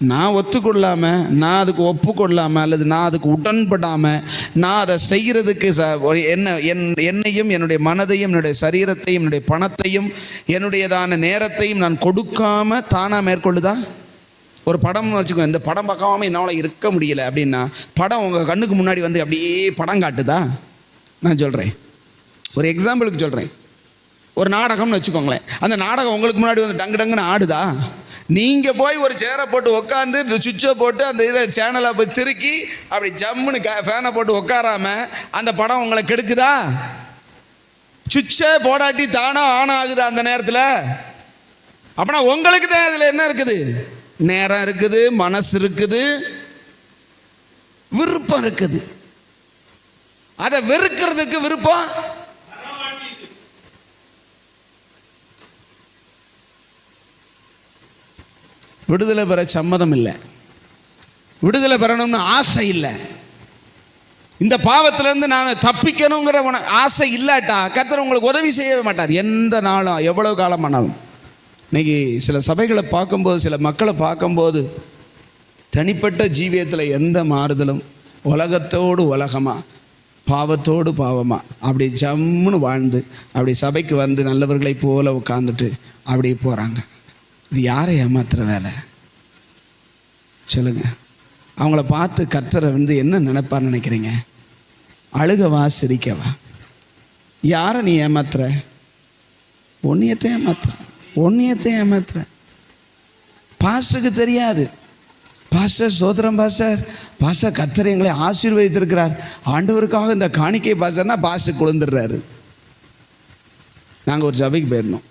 நான் ஒத்துக்கொள்ளாமல், நான் அதுக்கு ஒப்புக்கொள்ளாமல், அல்லது நான் அதுக்கு உடன்படாமல், நான் அதை செய்கிறதுக்கு என்னையும், என்னுடைய மனதையும், என்னுடைய சரீரத்தையும், என்னுடைய பணத்தையும், என்னுடையதான நேரத்தையும் நான் கொடுக்காம தானாக மேற்கொள்ளுதா? ஒரு படம் வச்சுக்கோ, இந்த படம் பார்க்காம என்னால் இருக்க முடியல அப்படின்னா, படம் உங்கள் கண்ணுக்கு முன்னாடி வந்து அப்படியே படம் காட்டுதா? நான் சொல்கிறேன், ஒரு எக்ஸாம்பிளுக்கு சொல்கிறேன். ஒரு நாடகம்னு வச்சுக்கோங்களேன். அந்த நாடகம் உங்களுக்கு முன்னாடி வந்து டங்கு டங்குன்னு ஆடுதா? நீங்கள் போய் ஒரு சேரை போட்டு உட்காந்து சுவிட்சை போட்டு அந்த இதில் சேனலை போய் திருக்கி அப்படி ஜம்முன்னு ஃபேனை போட்டு உட்காராம அந்த படம் உங்களை கெடுக்குதா? சுவிட்சை போடாட்டி தானா ஆன் ஆகுதா அந்த நேரத்தில்? அப்படின்னா உங்களுக்கு தான் அதில் என்ன இருக்குது? நேரம் இருக்குது, மனசு இருக்குது, விருப்பம் இருக்குது. அதை வெறுக்கிறதுக்கு விருப்பம் விடுதலை பெற சம்மதம் இல்லை, விடுதலை பெறணும்னு ஆசை இல்லை, இந்த பாவத்திலேருந்து நான் தப்பிக்கணுங்கிற ஆசை இல்லாட்டா கர்த்தர் உங்களுக்கு உதவி செய்யவே மாட்டார். எந்த நாளும் எவ்வளோ காலம் ஆனாலும். இன்னைக்கு சில சபைகளை பார்க்கும்போது, சில மக்களை பார்க்கும்போது தனிப்பட்ட ஜீவியத்தில் எந்த மாறுதலும், உலகத்தோடு உலகமாக, பாவத்தோடு பாவமாக அப்படி ஜம்முன்னு வாழ்ந்து அப்படி சபைக்கு வந்து நல்லவர்களை போல உட்காந்துட்டு அப்படி போகிறாங்க. இது யாரை ஏமாத்துற வேலை சொல்லுங்கள்? அவங்கள பார்த்து கர்த்தரை என்ன நினைப்பான்னு நினைக்கிறீங்க? அழுகவா சிரிக்கவா? யாரை நீ ஏமாத்துற? ஒன்னியத்தை ஏமாத்துற, ஒன்னியத்தை ஏமாத்துற. பாஸ்டருக்கு தெரியாது. பாஸ்டர் சோத்திரம் பாஸ்டர், பாஸ்டர் கர்த்தர் எங்களை ஆசீர்வதித்திருக்கிறார், ஆண்டவருக்காக இந்த காணிக்கை பாஸ்டர்னா பாஸ்டர் குழந்துடுறாரு. நாங்கள் ஒரு சபைக்கு போயிருந்தோம்.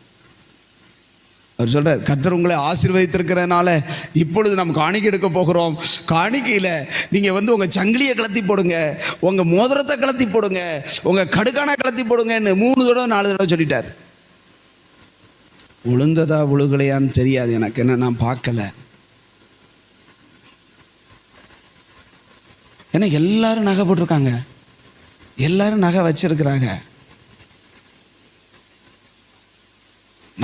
அவர் சொல்கிறார், கர்த்தர் உங்களை ஆசீர்வதித்திருக்கிறதுனால இப்பொழுது நம்ம காணிக்கை எடுக்க போகிறோம். காணிக்கையில் நீங்கள் உங்கள் சங்கிலியை கலத்தி போடுங்க, உங்கள் மோதிரத்தை கலத்தி போடுங்க, உங்கள் கடுக்கான கலத்தி போடுங்கன்னு 3 தடவை 4 தடவை சொல்லிட்டார். உளுந்ததா உழுகலையான்னு தெரியாது எனக்கு, என்ன நான் பார்க்கல. ஏன்னா எல்லாரும் நகை போட்டிருக்காங்க, எல்லாரும் நகை வச்சிருக்கிறாங்க.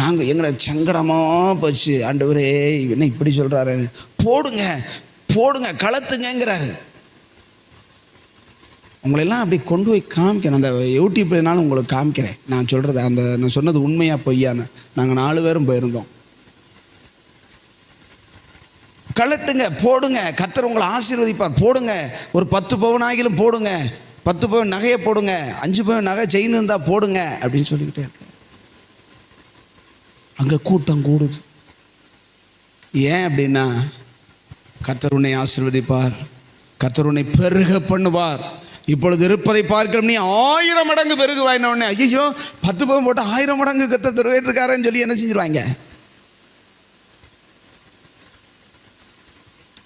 நாங்கள் எங்களை சங்கடமாக போச்சு, ஆண்டவரே என்ன இப்படி சொல்கிறாரு, போடுங்க போடுங்க கலத்துங்கிறாரு. உங்களெல்லாம் அப்படி கொண்டு போய் காமிக்கிறேன். அந்த யூடியூப்னாலும் உங்களுக்கு காமிக்கிறேன். நான் சொல்கிறது நான் சொன்னது உண்மையா பொய்யான்னு. நாங்கள் 4 பேரும் போயிருந்தோம். கலட்டுங்க, போடுங்க, கர்த்தர் உங்களை ஆசீர்வதிப்பார், போடுங்க. ஒரு 10 பவுன் ஆகிலும் போடுங்க, 10 பவுன் நகையை போடுங்க, 5 பவுன் நகை செயின் இருந்தால் போடுங்க அப்படின்னு சொல்லிக்கிட்டே இருக்க. அங்கே கூட்டம் கூடுது. ஏன் அப்படின்னா கர்த்தர் உன்னை ஆசீர்வதிப்பார், கர்த்தர் உன்னை பெருக பண்ணுவார். இப்பொழுது இருப்பதை பார்க்க நீ 1000 மடங்கு பெருகுவாயின உடனே ஐயோ 10 பவுன் போட்டு 1000 மடங்கு கர்த்தர் தருவேட்டு இருக்காருன்னு சொல்லி என்ன செஞ்சிருவாங்க?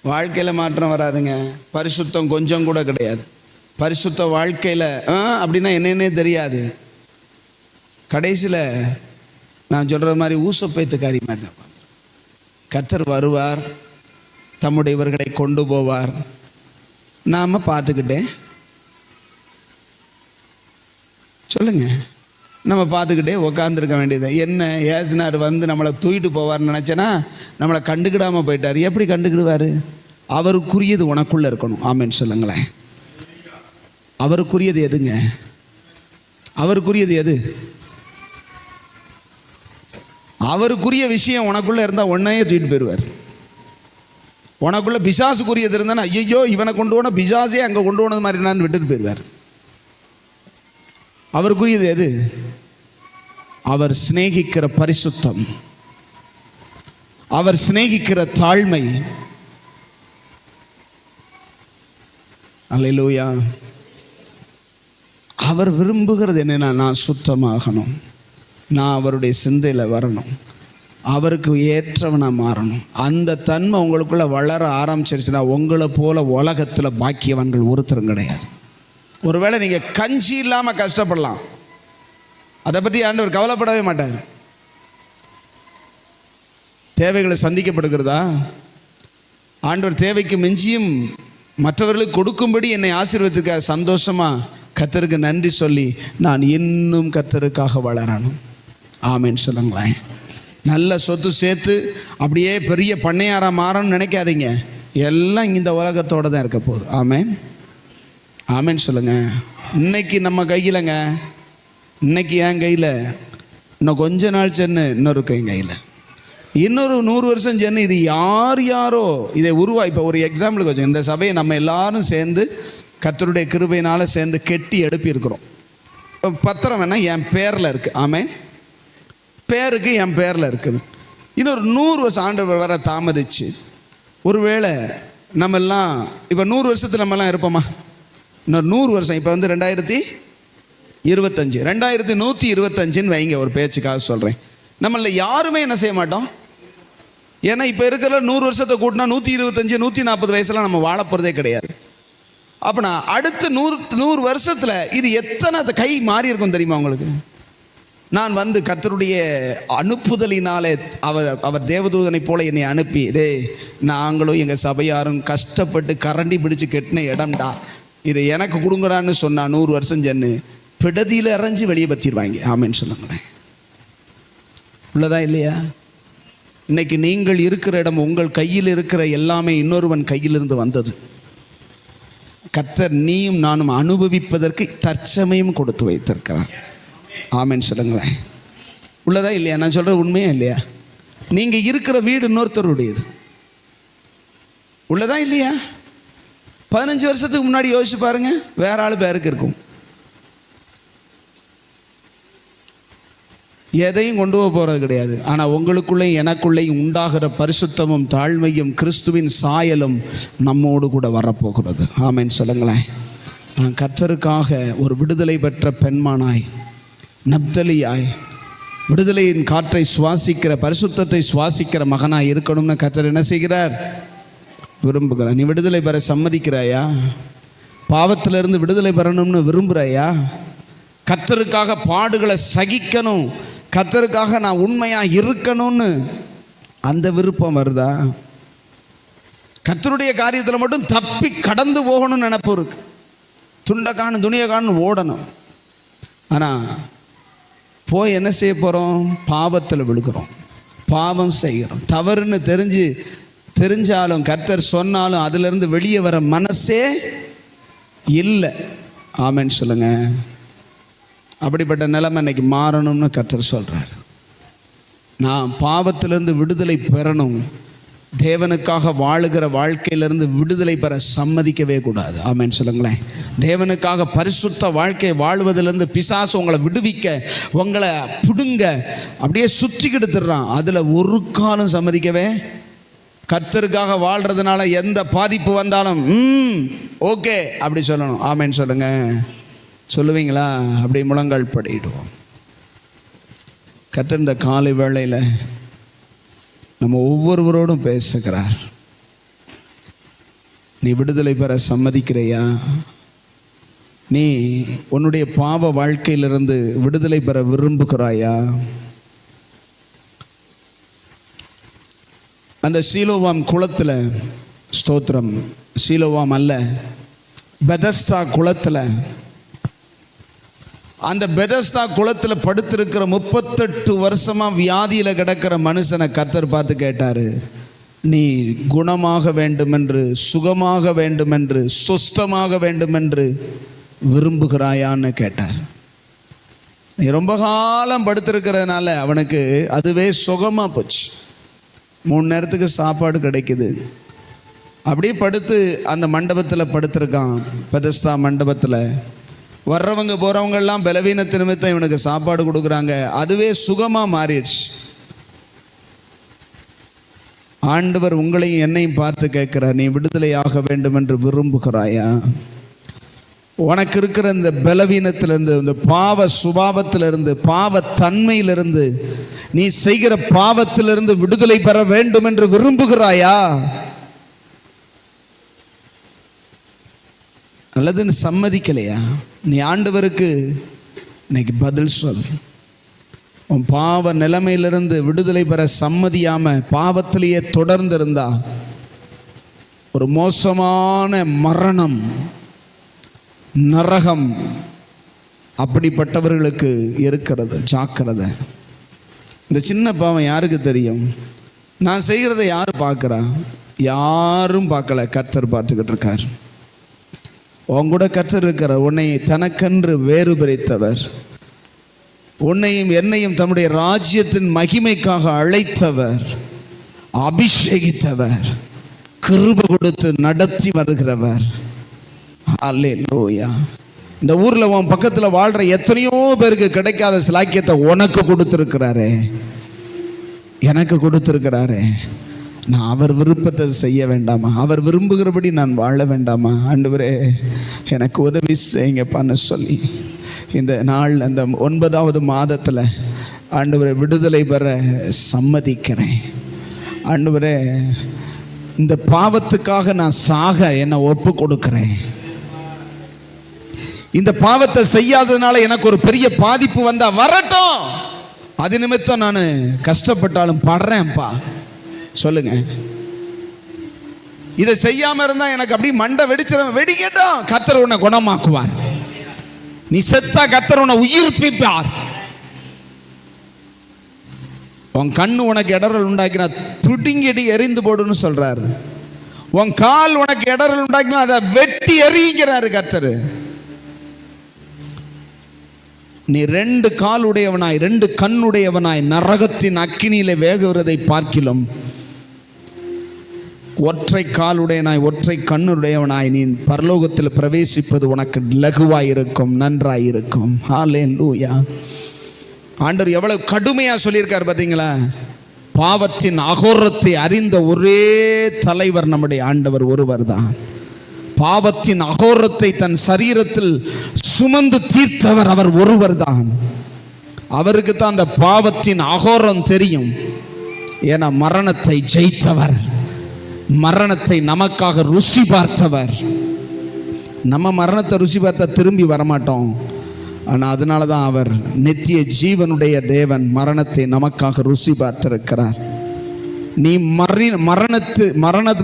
வாழ்க்கையில் மாற்றம் வராதுங்க. பரிசுத்தம் கொஞ்சம் கூட கிடையாது. பரிசுத்த வாழ்க்கையில் அப்படின்னா என்னன்னே தெரியாது. கடைசியில் நான் சொல்கிற மாதிரி ஊசப்பைத்துக்காரி மாதிரி தான். கர்த்தர் வருவார், தம்முடையவர்களை கொண்டு போவார், நாம் பார்த்துக்கிட்டே சொல்லுங்க, நம்ம பார்த்துக்கிட்டே உக்காந்துருக்க வேண்டியது. என்ன ஏசுனார் நம்மளை தூக்கிட்டு போவார்னு நினச்சேன்னா நம்மளை கண்டுக்கிடாமல் போயிட்டார். எப்படி கண்டுக்கிடுவார்? அவருக்குரியது உனக்குள்ளே இருக்கணும். ஆமேன்னு சொல்லுங்களேன். அவருக்குரியது எதுங்க? அவருக்குரியது எது? அவருக்குரிய விஷயம் உனக்குள்ளே இருந்தால் உன்னையே தூக்கிட்டு போயிடுவார். உனக்குள்ளே பிசாசுக்குரியது இருந்தானா ஐயோ இவனை கொண்டு போன பிசாசே அங்கே கொண்டு போனது மாதிரி நான் விட்டுட்டு போயிடுவார். அவருக்குரியது எது? அவர் சிநேகிக்கிற பரிசுத்தம், அவர் சிநேகிக்கிற தாழ்மை. அல்லேலூயா. அவர் விரும்புகிறது என்னன்னா, நான் சுத்தமாகணும், நான் அவருடைய சிந்தையில் வரணும், அவருக்கு ஏற்றவனாக மாறணும். அந்த தன்மை உங்களுக்குள்ள வளர ஆரம்பிச்சிருச்சுன்னா உங்களை போல உலகத்தில் பாக்கியவான்கள் ஒருத்தரும் கிடையாது. ஒருவேளை நீங்கள் கஞ்சி இல்லாமல் கஷ்டப்படலாம், அதை பற்றி ஆண்டவர் கவலைப்படவே மாட்டார். தேவைகளை சந்திக்கப்படுகிறதா? ஆண்டவர் தேவைக்கு மிஞ்சியும் மற்றவர்களுக்கு கொடுக்கும்படி என்னை ஆசீர்வதிக்க சந்தோஷமாக கர்த்தருக்கு நன்றி சொல்லி நான் இன்னும் கர்த்தருக்காக வளரணும். ஆமேன்னு சொல்லுங்களேன். நல்ல சொத்து சேர்த்து அப்படியே பெரிய பண்ணையாராக மாறணும்னு நினைக்காதீங்க. எல்லாம் இந்த உலகத்தோடு தான் இருக்க போகுது. ஆமேன், ஆமேன்னு சொல்லுங்கள். இன்னைக்கு நம்ம கையிலங்க, இன்னைக்கு என் கையில், இன்னும் கொஞ்ச நாள் சென்று இன்னொரு கையில், இன்னொரு 100 வருஷம் சென்று இது யாரோ இதை இப்போ ஒரு எக்ஸாம்பிளுக்கு வச்சோம். இந்த சபையை நம்ம எல்லாரும் சேர்ந்து கர்த்தருடைய கிருபையினால் சேர்ந்து கெட்டி எழுப்பியிருக்கிறோம். பத்திரம் வேணால் என் பேரில் இருக்குது. ஆமேன், பேருக்கு என் பேரில் இருக்குது. இன்னொரு 100 வருஷம் ஆண்டவர் வர தாமதிச்சு ஒருவேளை நம்மெல்லாம் இப்போ 100 வருஷத்தில் நம்மெல்லாம் இருப்போமா? இன்னொரு 100 வருஷம், இப்போ 2025, 2125ன்னு வைங்க, ஒரு பேச்சுக்காக சொல்கிறேன். நம்மள யாருமே என்ன செய்ய மாட்டோம். ஏன்னா இப்போ இருக்கிற 100 வருஷத்தை கூட்டினா 125, 140 வயசுலாம் நம்ம வாழ போகிறதே கிடையாது. அப்படின்னா அடுத்த 100 வருஷத்தில் இது எத்தனை கை மாறி இருக்கும் தெரியுமா உங்களுக்கு? நான் வந்து கர்த்தருடைய அனுப்புதலினாலே அவர் தேவதூதனை போல என்னை அனுப்பி, நாங்களும் எங்கள் சபையாரும் கஷ்டப்பட்டு கரண்டி பிடிச்சு கெட்டின இடம்டா, இதை எனக்கு கொடுங்கடான்னு சொன்னா 100 வருஷம் சென்னு பிடதியில் இறஞ்சி வெளியே பற்றிடுவாங்க. ஆமேன்னு சொன்னாங்களேன். உள்ளதா இல்லையா? இன்னைக்கு நீங்கள் இருக்கிற இடம், உங்கள் கையில் இருக்கிற எல்லாமே இன்னொருவன் கையிலிருந்து வந்தது. கர்த்தர் நீயும் நானும் அனுபவிப்பதற்கு தற்சமயம் கொடுத்து வைத்திருக்கிறார். ஆமேன்னு சொல்லுங்களேன். உள்ளதா இல்லையா? நான் சொல்கிறது உண்மையா இல்லையா? நீங்கள் இருக்கிற வீடு இன்னொருத்தருடையது. உள்ளதா இல்லையா? 15 வருஷத்துக்கு முன்னாடி யோசிச்சு பாருங்க, வேற ஆள் பேருக்கு இருக்கும். எதையும் கொண்டு போகிறது கிடையாது. ஆனால் உங்களுக்குள்ளேயும் எனக்குள்ளேயும் உண்டாகிற பரிசுத்தமும் தாழ்மையும் கிறிஸ்துவின் சாயலும் நம்மோடு கூட வரப்போகிறது. ஆமேன்னு சொல்லுங்களேன். நான் கர்த்தருக்காக ஒரு விடுதலை பெற்ற பெண்மானாய், நப்தலியாய், விடுதலையின் காற்றை சுவாசிக்கிற, பரிசுத்தத்தை சுவாசிக்கிற மகனாய் இருக்கணும்னு கர்த்தர் என்ன செய்கிறார்? விரும்புகிறார். நீ விடுதலை பெற சம்மதிக்கிறாயா? பாவத்திலிருந்து விடுதலை பெறணும்னு விரும்புகிறாயா? கர்த்தருக்காக பாடுகளை சகிக்கணும், கர்த்தருக்காக நான் உண்மையாக இருக்கணும்னு அந்த விருப்பம் வருதா? கர்த்தருடைய காரியத்தில் மட்டும் தப்பி கடந்து போகணும்னு நினைப்பு இருக்கு. துண்டை காணும் துணியை காணும் ஓடணும். ஆனால் போய் என்ன செய்ய போகிறோம்? பாவத்தில் விழுகிறோம், பாவம் செய்கிறோம். தவறுன்னு தெரிஞ்சாலும் கர்த்தர் சொன்னாலும் அதிலிருந்து வெளியே வர மனசே இல்லை. ஆமேன்னு சொல்லுங்க. அப்படிப்பட்ட நிலைமை இன்னைக்கு மாறணும்னு கர்த்தர் சொல்கிறார். நான் பாவத்திலிருந்து விடுதலை பெறணும், தேவனுக்காக வாழுகிற வாழ்க்கையிலிருந்து விடுதலை பெற சம்மதிக்கவே கூடாது. ஆமேன்னு சொல்லுங்களேன். தேவனுக்காக பரிசுத்த வாழ்க்கை வாழ்வதிலிருந்து பிசாசு உங்களை விடுவிக்க, உங்களை பிடுங்க அப்படியே சுற்றிக்கிட்டு தர்றான். அதில் ஒரு காலம் சம்மதிக்கவே. கர்த்தருக்காக வாழ்கிறதுனால எந்த பாதிப்பு வந்தாலும் ஓகே அப்படி சொல்லணும். ஆமேன்னு சொல்லுங்க. சொல்லுவீங்களா? அப்படி முழங்கால் படிடுவோம். கர்த்தர் இந்த காலை வேளையில் நம்ம ஒவ்வொருவரோடும் பேசுகிறார். நீ விடுதலை பெற சம்மதிக்கிறையா? நீ உன்னுடைய பாவ வாழ்க்கையிலிருந்து விடுதலை பெற விரும்புகிறாயா? அந்த சீலோவாம் குளத்தில், ஸ்தோத்திரம், சீலோவாம் அல்ல, பெதஸ்தா குளத்தில், அந்த பெதஸ்தா குளத்தில் படுத்திருக்கிற 38 வருஷமாக வியாதியில் கிடக்கிற மனுஷனை கர்த்தர் பார்த்து கேட்டார், நீ குணமாக வேண்டுமென்று, சுகமாக வேண்டுமென்று, சுஸ்தமாக வேண்டுமென்று விரும்புகிறாயான்னு கேட்டார். நீ ரொம்ப காலம் படுத்திருக்கிறதுனால அவனுக்கு அதுவே சுகமாக போச்சு. 3 நேரத்துக்கு சாப்பாடு கிடைக்குது. அப்படியே படுத்து அந்த மண்டபத்தில் படுத்திருக்கான். பெதஸ்தா மண்டபத்தில் வர்றவங்க போகிறவங்கெல்லாம் பலவீனத்து நிமித்தம் இவனுக்கு சாப்பாடு கொடுக்குறாங்க. அதுவே சுகமாக மாறிடுச்சு. ஆண்டவர் உங்களையும் என்னையும் பார்த்து கேட்கிறார், நீ விடுதலையாக வேண்டும் என்று விரும்புகிறாயா? உனக்கு இருக்கிற இந்த பலவீனத்திலிருந்து, இந்த பாவ சுபாவத்திலிருந்து, பாவ தன்மையிலிருந்து, நீ செய்கிற பாவத்திலிருந்து விடுதலை பெற வேண்டும் என்று விரும்புகிறாயா? அல்லது சம்மதிக்கலையா? நீ ஆண்டவருக்கு இன்னைக்கு பதில் சொல். உன் பாவ நிலைமையிலிருந்து விடுதலை பெற சம்மதியாம பாவத்திலேயே தொடர்ந்து இருந்தா ஒரு மோசமான மரணம், நரகம் அப்படிப்பட்டவர்களுக்கு இருக்கிறது. ஜாக்கிரதை. இந்த சின்ன பாவம் யாருக்கு தெரியும்? நான் செய்கிறத யாரு பார்க்குறா? யாரும் பார்க்கல, கர்த்தர் பார்த்துக்கிட்டு இருக்கார். உன் கூட கர்த்தர் இருக்கிறார். உன்னை தனக்கென்று வேறு பிரித்தவர், உன்னையும் என்னையும் தம்முடைய ராஜ்யத்தின் மகிமைக்காக அழைத்தவர், அபிஷேகித்தவர், கிருபை கொடுத்து நடத்தி வருகிறவர். அல்லேலூயா. இந்த ஊரில் உன் பக்கத்தில் வாழ்கிற எத்தனையோ பேருக்கு கிடைக்காத சிலாக்கியத்தை உனக்கு கொடுத்துருக்கிறாரே, எனக்கு கொடுத்துருக்கிறாரே. நான் அவர் விருப்பத்தை செய்ய வேண்டாமா? அவர் விரும்புகிறபடி நான் வாழ வேண்டாமா? ஆண்டவரே எனக்கு உதவி செய்யுங்கப்பான்னு சொல்லி இந்த நாள், அந்த 9வது மாதத்தில் ஆண்டவரே விடுதலை பெற சம்மதிக்கிறேன். ஆண்டவரே இந்த பாவத்துக்காக நான் சாக என்னை ஒப்பு கொடுக்கிறேன். இந்த பாவத்தை செய்யாததுனால எனக்கு ஒரு பெரிய பாதிப்பு வந்தா வரட்டும், அது நிமித்தம் நான் கஷ்டப்பட்டாலும் படுறேன்ப்பா. சொல்லுங்க. இதை செய்யாம இருந்தா எனக்கு அப்படி மண்டை வெடிக்கட்டும், கர்த்தர் உன்னை குணமாக்குவார். நீ செத்தா கர்த்தர் உன்னை உயிர்ப்பிப்பார். உன் கண்ணு உனக்கு இடரல் உண்டாக்கினா துடிங்கடி எரிந்து போடுன்னு சொல்றாரு. உன் கால் உனக்கு இடரல் உண்டாக்கினா அதை வெட்டி எறிகிறாரு கர்த்தர். நீ 2 கால் உடையவனாய் 2 கண்ணுடையவனாய் நரகத்தின் அக்கினியிலே வேகுவதை பார்க்கிலும் ஒற்றை காலுடையனாய் ஒற்றை கண்ணுடையவனாய் நீ பரலோகத்தில் பிரவேசிப்பது உனக்கு லகுவாயிருக்கும், நன்றாயிருக்கும். ஹல்லேலூயா. ஆண்டவர் எவ்வளவு கடுமையா சொல்லியிருக்கார் பார்த்தீங்களா? பாவத்தின் அகோரத்தை அறிந்த ஒரே தலைவர் நம்முடைய ஆண்டவர் ஒருவர் தான். பாவத்தின் அகோரத்தை தன் சரீரத்தில் சுமந்து தீர்த்தவர் அவர் ஒருவர் தான். அவருக்கு தான் அந்த பாவத்தின் அகோரம் தெரியும். ஏன்னா மரணத்தை ஜெயித்தவர், மரணத்தை நமக்காக ருசி பார்த்தவர். நம்ம மரணத்தை ருசி பார்த்தா திரும்பி வரமாட்டோம். ஆனால் அதனால தான் அவர் நித்திய ஜீவனுடைய தேவன் மரணத்தை நமக்காக ருசி பார்த்திருக்கிறார். நீ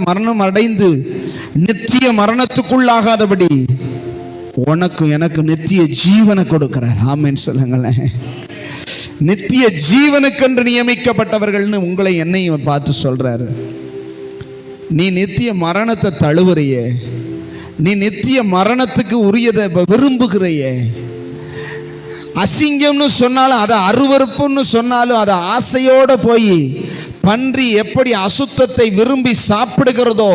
மரணம் அடைந்து நித்திய மரணத்துக்குள்ளாகாதபடி உனக்கு எனக்கு நித்திய ஜீவனை கொடுக்கிறார். ஆமென் சொல்லுங்களேன். நித்திய ஜீவனுக்கென்று நியமிக்கப்பட்டவர்கள்னு உங்களை என்னையும் பார்த்து சொல்றாரு. நீ நித்திய மரணத்தை தழுவுறையே, நீ நித்திய மரணத்துக்கு உரியதை விரும்புகிறையே. அசிங்கம்னு சொன்னாலும் அதை அருவருப்புன்னு சொன்னாலும் அதை ஆசையோட போய் பன்றி எப்படி அசுத்தத்தை விரும்பி சாப்பிடுகிறதோ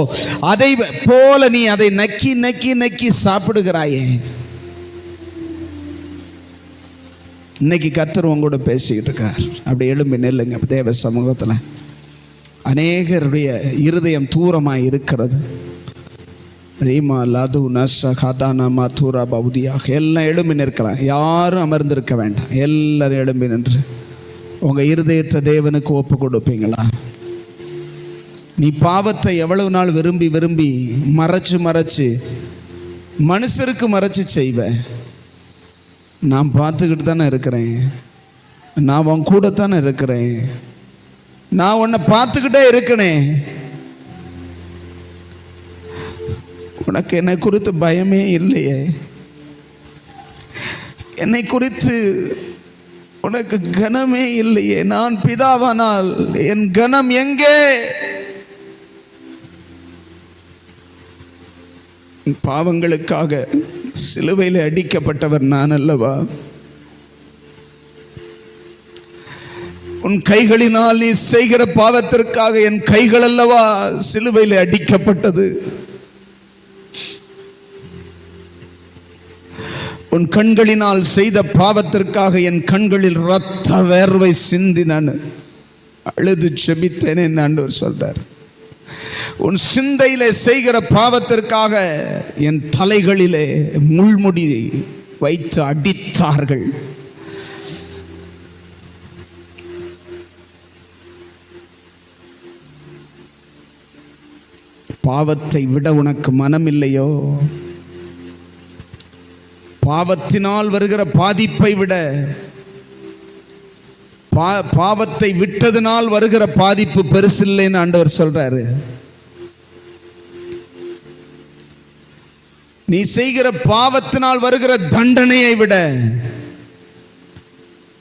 அதை போல நீ அதை நக்கி நக்கி நக்கி சாப்பிடுகிறாயே. இன்னைக்கு கர்த்தர் உங்களோட பேசிக்கிட்டு இருக்கார். அப்படி எழும்பி நெல்லுங்க தேவ சமூகத்தில். அநேகருடைய இருதயம் தூரமாக இருக்கிறது. ரீமா லது நச கதானா மதுரா பௌதியாக எல்லாம் எழும்பி நிற்கலாம். யாரும் அமர்ந்திருக்க வேண்டாம். எல்லாரும் எழும்பி நின்று உங்கள் இருதயத்தை தேவனுக்கு ஒப்பு கொடுப்பீங்களா? நீ பாவத்தை எவ்வளவு நாள் விரும்பி விரும்பி மறைச்சு மனுஷருக்கு மறைச்சு செய்வ? நான் பார்த்துக்கிட்டு தானே இருக்கிறேன், நான் உன் கூட தானே இருக்கிறேன், நான் உன்னை பார்த்துக்கிட்டே இருக்கனே. உனக்கு என்னை குறித்து பயமே இல்லையே? என்னை குறித்து உனக்கு கனமே இல்லையே? நான் பிதாவானால் என் கனம் எங்கே? பாவங்களுக்காக சிலுவையில் அடிக்கப்பட்டவர் நான் அல்லவா? உன் கைகளினால் நீ செய்கிற பாவத்திற்காக என் கைகள் அல்லவா சிலுவையில் அடிக்கப்பட்டது? உன் கண்களினால் செய்த பாவத்திற்காக என் கண்களில் இரத்த வேர்வை சிந்தி நான் அழுது செபித்தேனே ஆண்டவர் சொல்றார். உன் சிந்தையிலே செய்கிற பாவத்திற்காக என் தலைகளிலே முள்முடி வைத்து அடித்தார்கள். பாவத்தை விட உனக்கு மனம் இல்லையோ? பாவத்தினால் வருகிற பாதிப்பை விட பாவத்தை விட்டதினால் வருகிற பாதிப்பு பெருசில்லைன்னு ஆண்டவர் சொல்றாரு. நீ செய்கிற பாவத்தினால் வருகிற தண்டனையை விட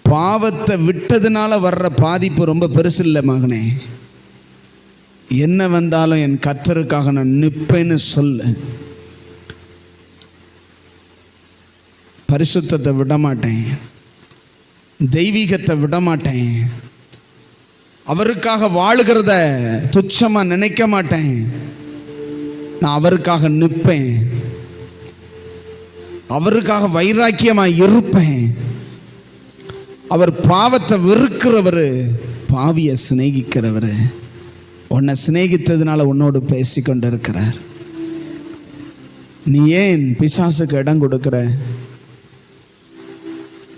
பாவத்தை விட்டதினால வர்ற பாதிப்பு ரொம்ப பெருசில்லை மகனே. என்ன வந்தாலும் என் கர்த்தருக்காக நான் நிற்பேன்னு சொல்லு. பரிசுத்தத்தை விட மாட்டேன், தெய்வீகத்தை விட மாட்டேன், அவருக்காக வாழுகிறத துச்சமா நினைக்க மாட்டேன். நான் அவருக்காக நிற்பேன், அவருக்காக வைராக்கியமா இருப்பேன். அவர் பாவத்தை வெறுக்கிறவர், பாவியை சிநேகிக்கிறவர். உன்னை சிநேகித்ததுனால உன்னோடு பேசி கொண்டு இருக்கிறார். நீ ஏன் பிசாசுக்கு இடம் கொடுக்கிற?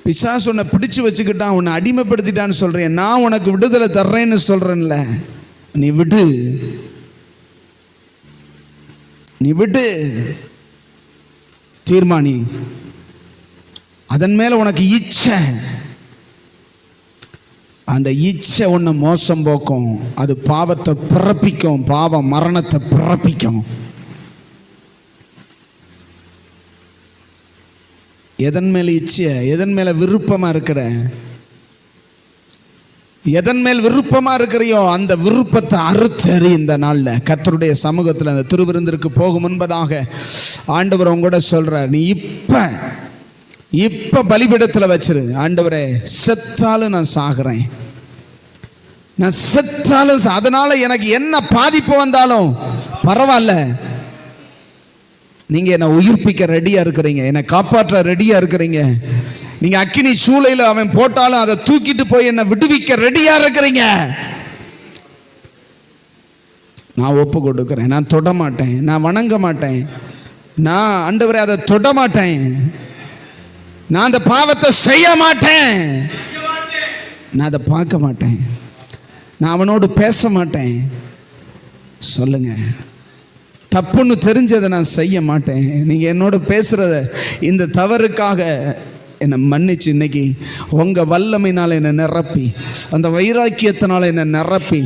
பிசாசு உன்னை பிடிச்சு வச்சுக்கிட்டான், உன்னை அடிமைப்படுத்திட்டான்னு சொல்றேன். நான் உனக்கு விடுதலை தர்றேன்னு சொல்றேன்ல, நீ விடு, நீ விடு. தீர்மானி, அதன் மேல உனக்கு இச்சை. அந்த இச்சை உன்னை மோசம் போக்கும். அது பாவத்தை பிறப்பிக்கும், பாவ மரணத்தை பிறப்பிக்கும். எதன் மேல இச்சை, எதன் மேல விருப்பமா இருக்கிற, எதன் மேல் விருப்பமா இருக்கிறையோ அந்த விருப்பத்தை அறுத்தறி. இந்த நாள்ல கர்த்தருடைய சமூகத்தில் அந்த திருவிருந்திற்கு போகும் முன்பதாக ஆண்டவர் உங்களோட சொல்றார், நீ இப்ப பலிபீடத்தில் வச்சிரு. ஆண்டவரே, செத்தாலும் நான் சாகிறேன், நான் செத்தாலும் அதனால எனக்கு என்ன பாதிப்பு வந்தாலும் பரவாயில்ல, நீங்க என்னை உயிர்ப்பிக்க ரெடியா இருக்கிறீங்க, என்னை காப்பாற்ற ரெடியா இருக்கிறீங்க. நீங்க அக்கினி சூளையில அவன் போட்டாலும் அதை தூக்கிட்டு போய் என்னை விடுவிக்க ரெடியா இருக்கிறீங்க. நான் ஒப்பு கொடுக்கிறேன், நான் தொட மாட்டேன், நான் வணங்க மாட்டேன், நான் ஆண்டவரே அதை தொட மாட்டேன், நான் அந்த பாவத்தை செய்ய மாட்டேன், நான் அதை பார்க்க மாட்டேன், நான் அவனோடு பேச மாட்டேன். சொல்லுங்க, தப்புன்னு தெரிஞ்சதை நான் செய்ய மாட்டேன். நீங்க என்னோட பேசுறத இந்த தவறுக்காக என்னை மன்னிச்சு இன்னைக்கு உங்க வல்லமையினால் என்னை நிரப்பி, அந்த வைராக்கியத்தினால் என்னை நிரப்பி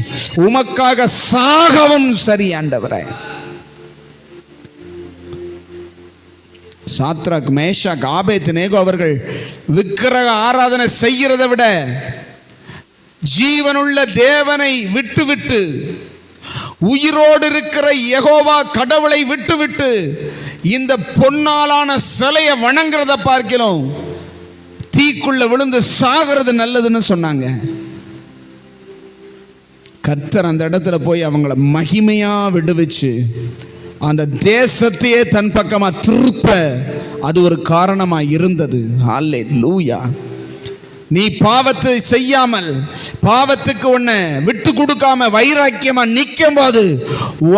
உமக்காக சாகவும் சரி ஆண்டவரே. சாத்ராக், மேஷாக், ஆபேத்நேகோ அவர்கள் விக்கிரக ஆராதனை செய்கிறதை விட ஜீவனுள்ள தேவனை விட்டுவிட்டு, உயிரோடு இருக்கிற யெகோவா கடவுளை விட்டுவிட்டு இந்த பொன்னாலான சிலையை வணங்குறத பார்க்கிறோம், தீக்குள்ள விழுந்து சாகிறது நல்லதுன்னு சொன்னாங்க. கர்த்தர் அந்த இடத்துல போய் அவங்கள மகிமையா விடுவிச்சு அந்த தேசத்தையே தன் பக்கமா திருப்ப அது ஒரு காரணமா இருந்தது. அல்லேலூயா. நீ பாவத்தை செய்யாமல், பாவத்துக்கு உன்னை விட்டு கொடுக்காம வைராக்கியமா நிற்கும் போது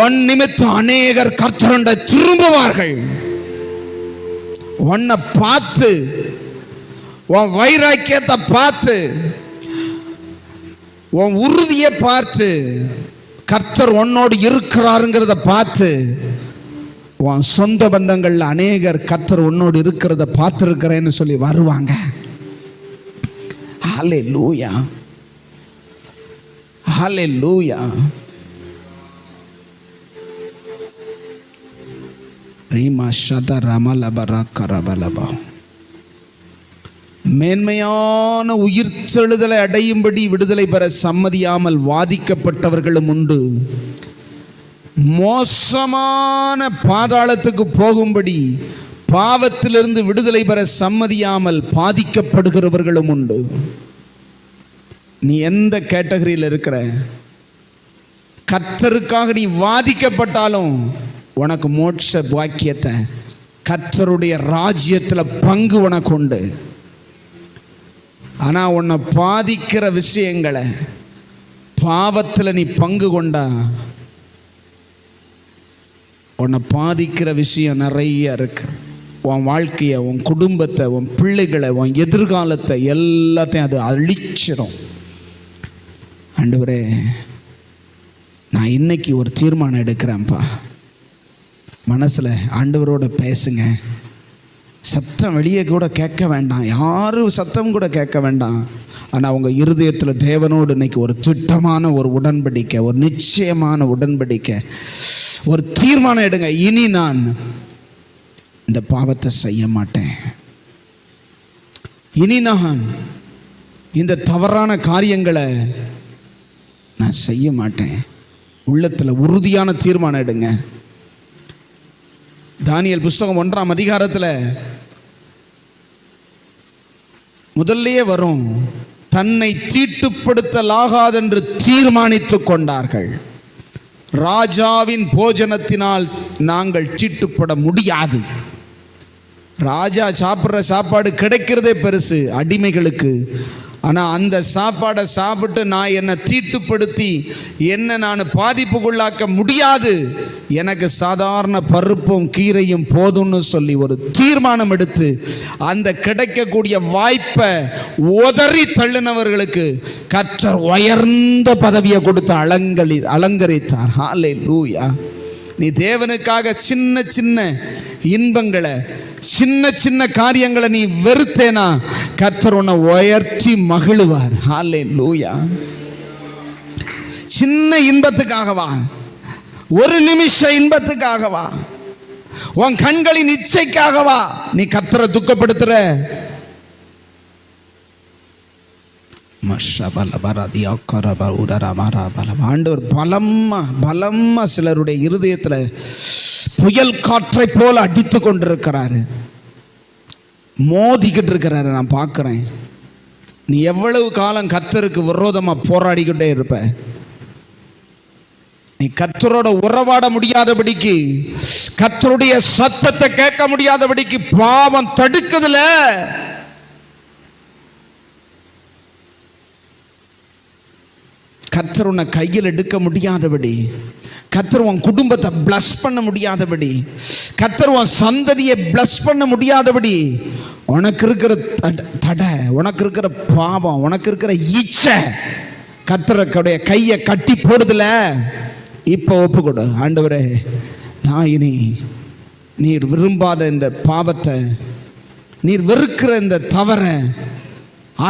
உன் நிமித்தம் அநேகர் கர்த்தருண்ட திரும்புவார்கள். உன்னை பார்த்து, உன் வைராக்கியத்தை பார்த்து, உன் உறுதியை பார்த்து, கர்த்தர் உன்னோடு இருக்கிறாருங்கிறத பார்த்து, உன் சொந்த பந்தங்கள் அநேகர் கர்த்தர் உன்னோடு இருக்கிறத பார்த்துருக்கிறேன்னு சொல்லி வருவாங்க. ஹல்லேலூயா, ஹல்லேலூயா. ரீமா ஷத ரமலபரா கரபலபா. மேன்மையான உயிர் செழுதலை அடையும்படி விடுதலை பெற சம்மதியாமல் வாதிக்கப்பட்டவர்களும் உண்டு. மோசமான பாதாளத்துக்கு போகும்படி பாவத்திலிருந்து விடுதலை பெற சம்மதியாமல் பாதிக்கப்படுகிறவர்களும் உண்டு. நீ எந்த கேட்டகரியில் இருக்கிற? கர்த்தருக்காக நீ வாதிக்கப்பட்டாலும் உனக்கு மோட்ச பாக்கியத்தை, கர்த்தருடைய ராஜ்யத்தில் பங்கு உனக்கு உண்டு. ஆனால் உன்னை பாதிக்கிற விஷயங்களை, பாவத்தில் நீ பங்கு கொண்டா உன்னை பாதிக்கிற விஷயம் நிறைய இருக்கு. உன் வாழ்க்கையை, உன் குடும்பத்தை, உன் பிள்ளைகளை, உன் எதிர்காலத்தை எல்லாத்தையும் அது அழிச்சிடும். ஆண்டவரே, நான் இன்னைக்கு ஒரு தீர்மானம் எடுக்கிறேன்ப்பா. மனசில் ஆண்டவரோட பேசுங்க. சத்தம் வெளியே கூட கேட்க வேண்டாம், யாரும் சத்தம் கூட கேட்க வேண்டாம். ஆனால் உங்கள் இருதயத்தில் தேவனோடு இன்னைக்கு ஒரு திட்டமான ஒரு உடன்படிக்கை, ஒரு நிச்சயமான உடன்படிக்கை, ஒரு தீர்மானம் எடுங்க. இனி நான் இந்த பாவத்தை செய்ய மாட்டேன், இனி நான் இந்த தவறான காரியங்களை நான் செய்ய மாட்டேன். உள்ளத்தில் உறுதியான தீர்மானம் எடுங்க. தானியேல் புஸ்தகம் 1ஆம் அதிகாரத்தில் முதல்லயே வரும், தன்னை தீட்டுப்படுத்தலாகாதென்று தீர்மானித்து கொண்டார்கள். ராஜாவின் போஜனத்தினால் நாங்கள் தீட்டுப்பட முடியாது. ராஜா சாப்பிட்ற சாப்பாடு கிடைக்கிறதே பெருசு அடிமைகளுக்கு. ஆனால் அந்த சாப்பாடை சாப்பிட்டு நான் என்னை தீட்டுப்படுத்தி என்ன நான் பாதிப்புக்குள்ளாக்க முடியாது, எனக்கு சாதாரண பருப்பும் கீரையும் போதும்னு சொல்லி ஒரு தீர்மானம் எடுத்து அந்த கிடைக்கக்கூடிய வாய்ப்பை உதறி தள்ளினவர்களுக்கு கர்த்தர் உயர்ந்த பதவியை கொடுத்து அலங்கரித்தார். ஹல்லேலூயா. நீ தேவனுக்காக சின்ன சின்ன இன்பங்களை, சின்ன சின்ன காரியங்களை நீ வெறுத்தேனா கர்த்தர் உன்னை உயர்த்தி மகிழுவார். ஹல்லேலூயா. சின்ன இன்பத்துக்காகவா, ஒரு நிமிஷ இன்பத்துக்காகவா, உன் கண்களின் இச்சைக்காகவா நீ கர்த்தரை துக்கப்படுத்துற? ஆண்டவர் பலமா சிலருடைய இருதயத்துல புயல் காற்றை போல அடித்து கொண்டிருக்கிறாரு, மோதிக்கிட்டு இருக்கிறாரு. நான் பார்க்கிறேன். நீ எவ்வளவு காலம் கர்த்தருக்கு விரோதமா போராடிக்கிட்டே இருப்ப? நீ கர்த்தரோட உறவாட முடியாதபடிக்கு, கர்த்தருடைய சத்தத்தை கேட்க முடியாதபடிக்கு பாவம் தடுக்குதுல. கர்த்தர் உன்னை கையில் எடுக்க முடியாதபடி, கர்த்தர் உன் குடும்பத்தை பிளஸ் பண்ண முடியாதபடி, கர்த்தர் உன் சந்ததியை பிளஸ் பண்ண முடியாதபடி உனக்கு இருக்கிற தடை, உனக்கு இருக்கிற பாவம், உனக்கு இருக்கிற இச்சை கர்த்தருடைய கையை கட்டி போடுதுல. இப்போ ஒப்பு கொடு. ஆண்டவரே, நான் இனி நீர் விரும்பாத இந்த பாவத்தை, நீர் வெறுக்கிற இந்த தவற,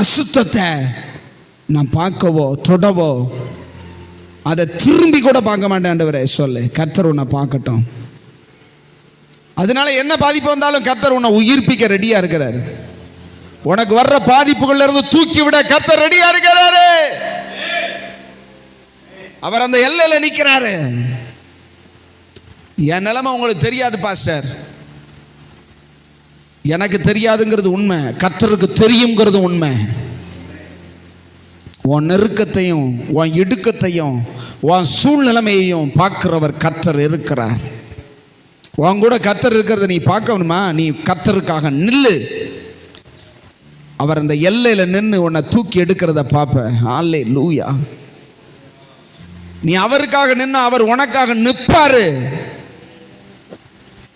அசுத்தத்தை நான் பார்க்கவோ தொடவோ அதை திரும்பி கூட பார்க்க மாட்டேன் ஆண்டவரே சொல்லு. கர்த்தர் உன்னை பார்க்கட்டும். அதனால என்ன பாதிப்பு வந்தாலும் கர்த்தர் உன்னை உயிர்ப்பிக்க ரெடியா இருக்கிறாரு. உனக்கு வர்ற பாதிப்புகள்ல இருந்து தூக்கி விட கர்த்தர் ரெடியா இருக்கிறாரு. அவர் அந்த எல்லையில நிற்கிறாரு. என் நிலைமை உங்களுக்கு தெரியாது பாஸ்டர். எனக்கு தெரியாதுங்கிறது உண்மை, கர்த்தருக்கு தெரியுங்கிறது உண்மை. உன் நெருக்கத்தையும் உன் இடுக்கத்தையும் உன் சூழ்நிலைமையையும் பார்க்கிறவர் கர்த்தர் இருக்கிறார். உன் கூட கர்த்தர் இருக்கிறத நீ பார்க்கணுமா? நீ கர்த்தருக்காக நில்லு. அவர் அந்த எல்லையில நின்று உன்னை தூக்கி எடுக்கிறத பார்ப்ப. ஹல்லேலூயா. நீ அவருக்காக நின்று அவர் உனக்காக நிற்பாரு.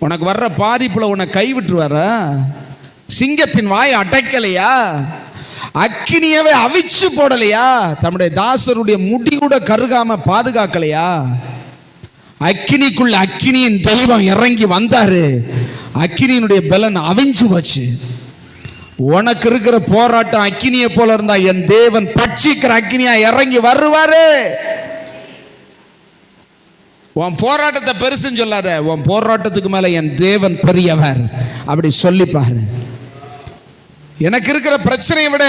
உனக்கு வர்ற பாதிப்புல உன்னை கைவிட்டுருவார? சிங்கத்தின் வாயை அடைக்கலையா? அக்கினியவே அவிச்சு போடலையா? தம்முடைய தாசருடைய முடி கூட கருகாம பாதுகாக்கலையா? அக்கினிக்குள்ள அக்கினியின் தெய்வம் இறங்கி வந்தாரு. அக்கினியினுடைய பலன் அவிஞ்சு போச்சு. உனக்கு இருக்கிற போராட்டம் அக்கினியை போல இருந்தா என் தேவன் பட்சிக்கிற அக்கினியா இறங்கி வருவாரு. உன் போராட்டத்தை பெருசுன்னு சொல்லாத. உன் போராட்டத்துக்கு மேல என் தேவன் பெரியவர் அப்படி சொல்லிப்பாரு. எனக்கு இருக்கிற பிரச்சனையை விட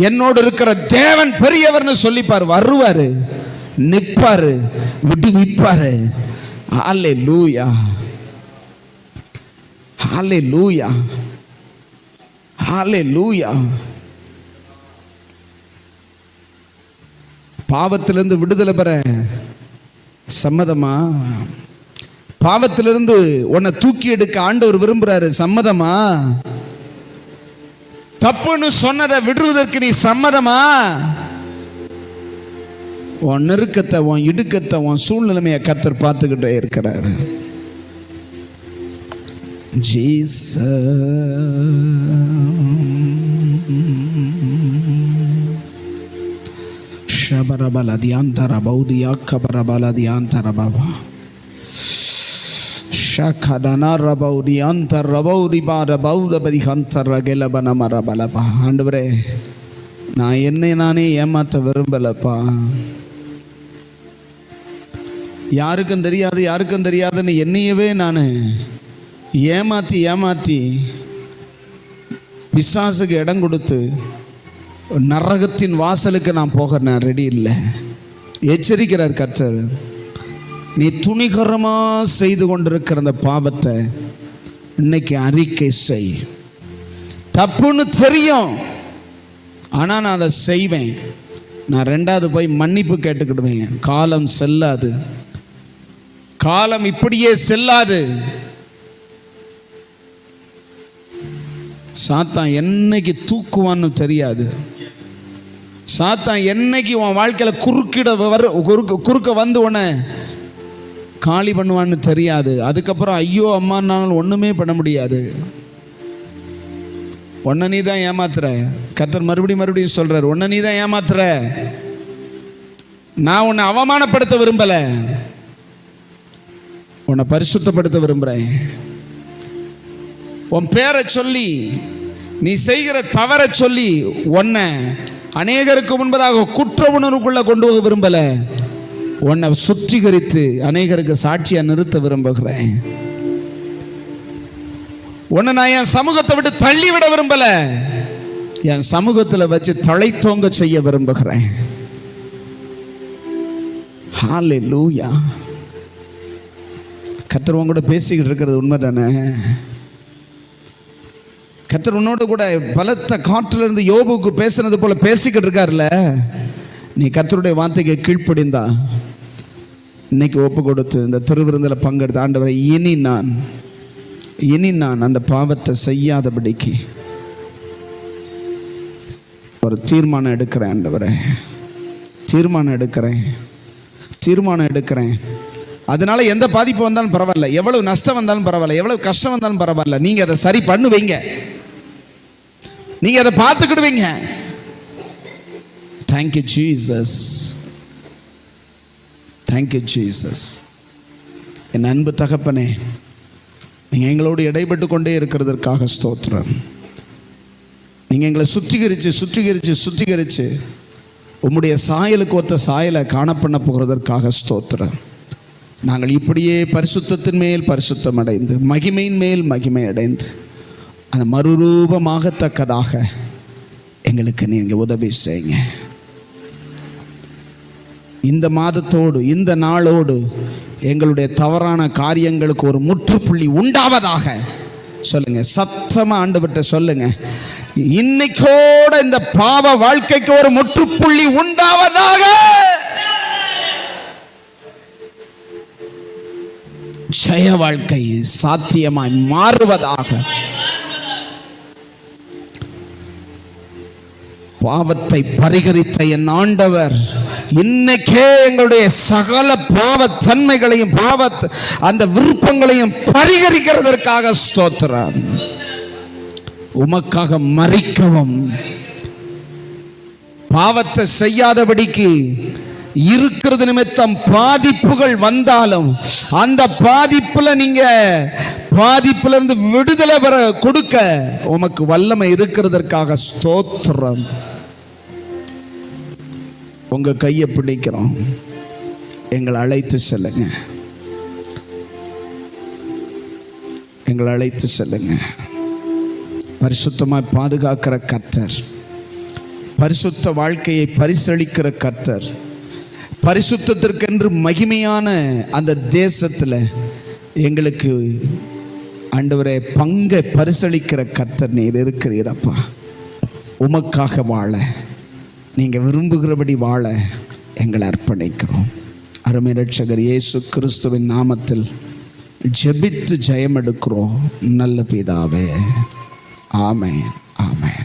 என்னோடு இருக்கிற தேவன் பெரியவர்னு சொல்லிப்பாரு. வருவாரு, நிப்பாரு, விடுவிப்பாரு. ஹல்லேலூயா, ஹல்லேலூயா, ஹல்லேலூயா. பாவத்திலிருந்து விடுதலை பெற சம்மதமா? பாவத்திலிருந்து உன்னை தூக்கி எடுக்க ஆண்டவர் விரும்புறாரு. சம்மதமா? தப்புன்னு சொன்னதை விடுவதற்கு நீ சம்மதமா? உன் நெருக்கத்தை, உன் இடுக்கத்தை, உன் சூழ்நிலைமையை கர்த்தர் பார்த்துக்கிட்டே இருக்கிறாரு. ஜீசஸ் ஷபரபலதியாந்தர பௌதியா கபரபலதியாந்தர பாபா ஷகதனார பௌதியாந்தர பௌதிபார பௌதபதிகாந்தர கெலபனமர பலபா. ஆண்டவரே, நான் என்னை நானே ஏமாற்ற விரும்பலப்பா. யாருக்கும் தெரியாது, யாருக்கும் தெரியாதுன்னு என்னையவே நான் ஏமாற்றி ஏமாற்றி பிசாசுக்கு இடம் கொடுத்து நரகத்தின் வாசலுக்கு நான் போக நான் ரெடி இல்லை. எச்சரிக்கிறார் கர்த்தர். நீ துணிகரமாக செய்து கொண்டிருக்கிற அந்த பாவத்தை இன்னைக்கு அறிக்கை செய். தப்புன்னு தெரியும், ஆனால் நான் அதை செய்வேன். நான் ரெண்டாவது போய் மன்னிப்பு கேட்டுக்கிடுவேன். காலம் செல்லாது, காலம் இப்படியே செல்லாது. சாத்தான் என்னைக்கு தூக்குவான்னு தெரியாது. சாத்தான் என்னைக்கு உன் வாழ்க்கையில் குறுக்க வந்து உன்னை காலி பண்ணுவான்னு தெரியாது. அதுக்கப்புறம் ஐயோ அம்மானாலும் ஒன்றுமே பண்ண முடியாது. உன்னை நீ தான் ஏமாத்துற. கர்த்தர் மறுபடியும் சொல்றார், உன்னை நீ தான் ஏமாத்துற. நான் உன்னை அவமானப்படுத்த விரும்பல, உன்னை பரிசுத்தப்படுத்த விரும்புகிறேன். உன் பேரை சொல்லி, நீ செய்கிற தவறை சொல்லி உன்னை அநேகருக்கு முன்பதாக குற்ற உணர்வுக்குள்ள கொண்டு போக விரும்பல. உன்னை சுத்திகரித்து அநேகருக்கு சாட்சியா நிறுத்த விரும்புகிறேன். உன்னை நான் என் சமூகத்தை விட்டு தள்ளி விட விரும்பல. என் சமூகத்தில் வச்சு தலை தோங்க செய்ய விரும்புகிறேன். ஹல்லேலூயா. கர்த்தர் உன் கூட பேசிக்கிட்டு இருக்கிறது உண்மைதானே? கர்த்தர் உன்னோடு கூட பலத்த காற்றிலிருந்து யோபுக்கு பேசுனது போல பேசிக்கிட்டு இருக்காருல்ல. நீ கர்த்தருடைய வார்த்தைக்கு கீழ்ப்படிந்தா, இன்னைக்கு ஒப்பு கொடுத்து இந்த திருவிருந்தில் பங்கெடுத்து, ஆண்டவரை இனி நான் அந்த பாவத்தை செய்யாதபடிக்கு ஒரு தீர்மானம் எடுக்கிறேன். ஆண்டவரே, தீர்மானம் எடுக்கிறேன். அதனால எந்த பாதிப்பு வந்தாலும் பரவாயில்ல, எவ்வளவு நஷ்டம் வந்தாலும் பரவாயில்ல, எவ்வளவு கஷ்டம் வந்தாலும் பரவாயில்ல, நீங்க அதை சரி பண்ணுவீங்க, நீங்க அதை பார்த்துக்கிடுவீங்க. Thank you Jesus, thank you Jesus. என் அன்பு தகப்பனே, நீங்க எங்களோடு இடைப்பட்டு கொண்டே இருக்கிறதற்காக ஸ்தோத்திரம். நீங்க எங்களை சுத்திகரிச்சு உம்முடைய சாயலுக்கு ஒத்த சாயலை காணப்பண்ண போகிறதற்காக ஸ்தோத்திரம். நாங்கள் இப்படியே பரிசுத்தத்தின் மேல் பரிசுத்தம் அடைந்து, மகிமையின் மேல் மகிமை அடைந்து, அந்த மறுரூபமாகத்தக்கதாக எங்களுக்கு நீங்கள் உதவி செய்யுங்க. இந்த மாதத்தோடு, இந்த நாளோடு எங்களுடைய தவறான காரியங்களுக்கு ஒரு முற்றுப்புள்ளி உண்டாவதாக சொல்லுங்க. சத்தமா ஆண்டவர்கிட்ட சொல்லுங்க, இன்னைக்கோட இந்த பாவ வாழ்க்கைக்கு ஒரு முற்றுப்புள்ளி உண்டாவதாக. ஜெய வாழ்க்கை சாத்தியமாய் மாறுவதாக. பாவத்தை பரிகரித்த என் ஆண்டவர் இன்னைக்கே எங்களுடைய சகல பாவ தன்மைகளையும் அந்த விருப்பங்களையும் பரிகரிக்கிறதற்காக ஸ்தோத்திரம். உமக்காக மரிக்கவும், பாவத்தை செய்யாதபடிக்கு இருக்கிறது நிமித்தம் பாதிப்புகள் வந்தாலும் அந்த பாதிப்புல இருந்து விடுதலை பெற கொடுக்க உமக்கு வல்லமை இருக்கிறதற்காக ஸ்தோத்திரம். உங்க கையை பிடிக்கிறோம், எங்களை அழைத்து செல்லுங்க. பரிசுத்தமாய் பாதுகாக்கிற கர்த்தர், பரிசுத்த வாழ்க்கையை பரிசளிக்கிற கர்த்தர், பரிசுத்தத்திற்கென்று மகிமையான அந்த தேசத்தில் எங்களுக்கு ஆண்டவரே பங்கை பரிசளிக்கிற கர்த்தர் நீர் இருக்கிறீரப்பா. உமக்காக வாழ, நீங்கள் விரும்புகிறபடி வாழ எங்களை அர்ப்பணிக்கிறோம். அருமை இரட்சகர் இயேசு கிறிஸ்துவின் நாமத்தில் ஜெபித்து ஜெயம் எடுக்கிறோம் நல்ல பிதாவே. ஆமென், ஆமென்.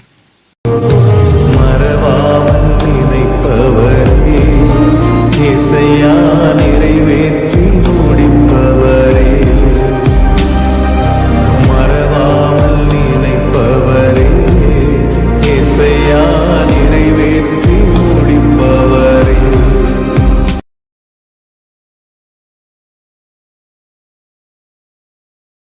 மறவாமல் நினைப்பவரே இசையா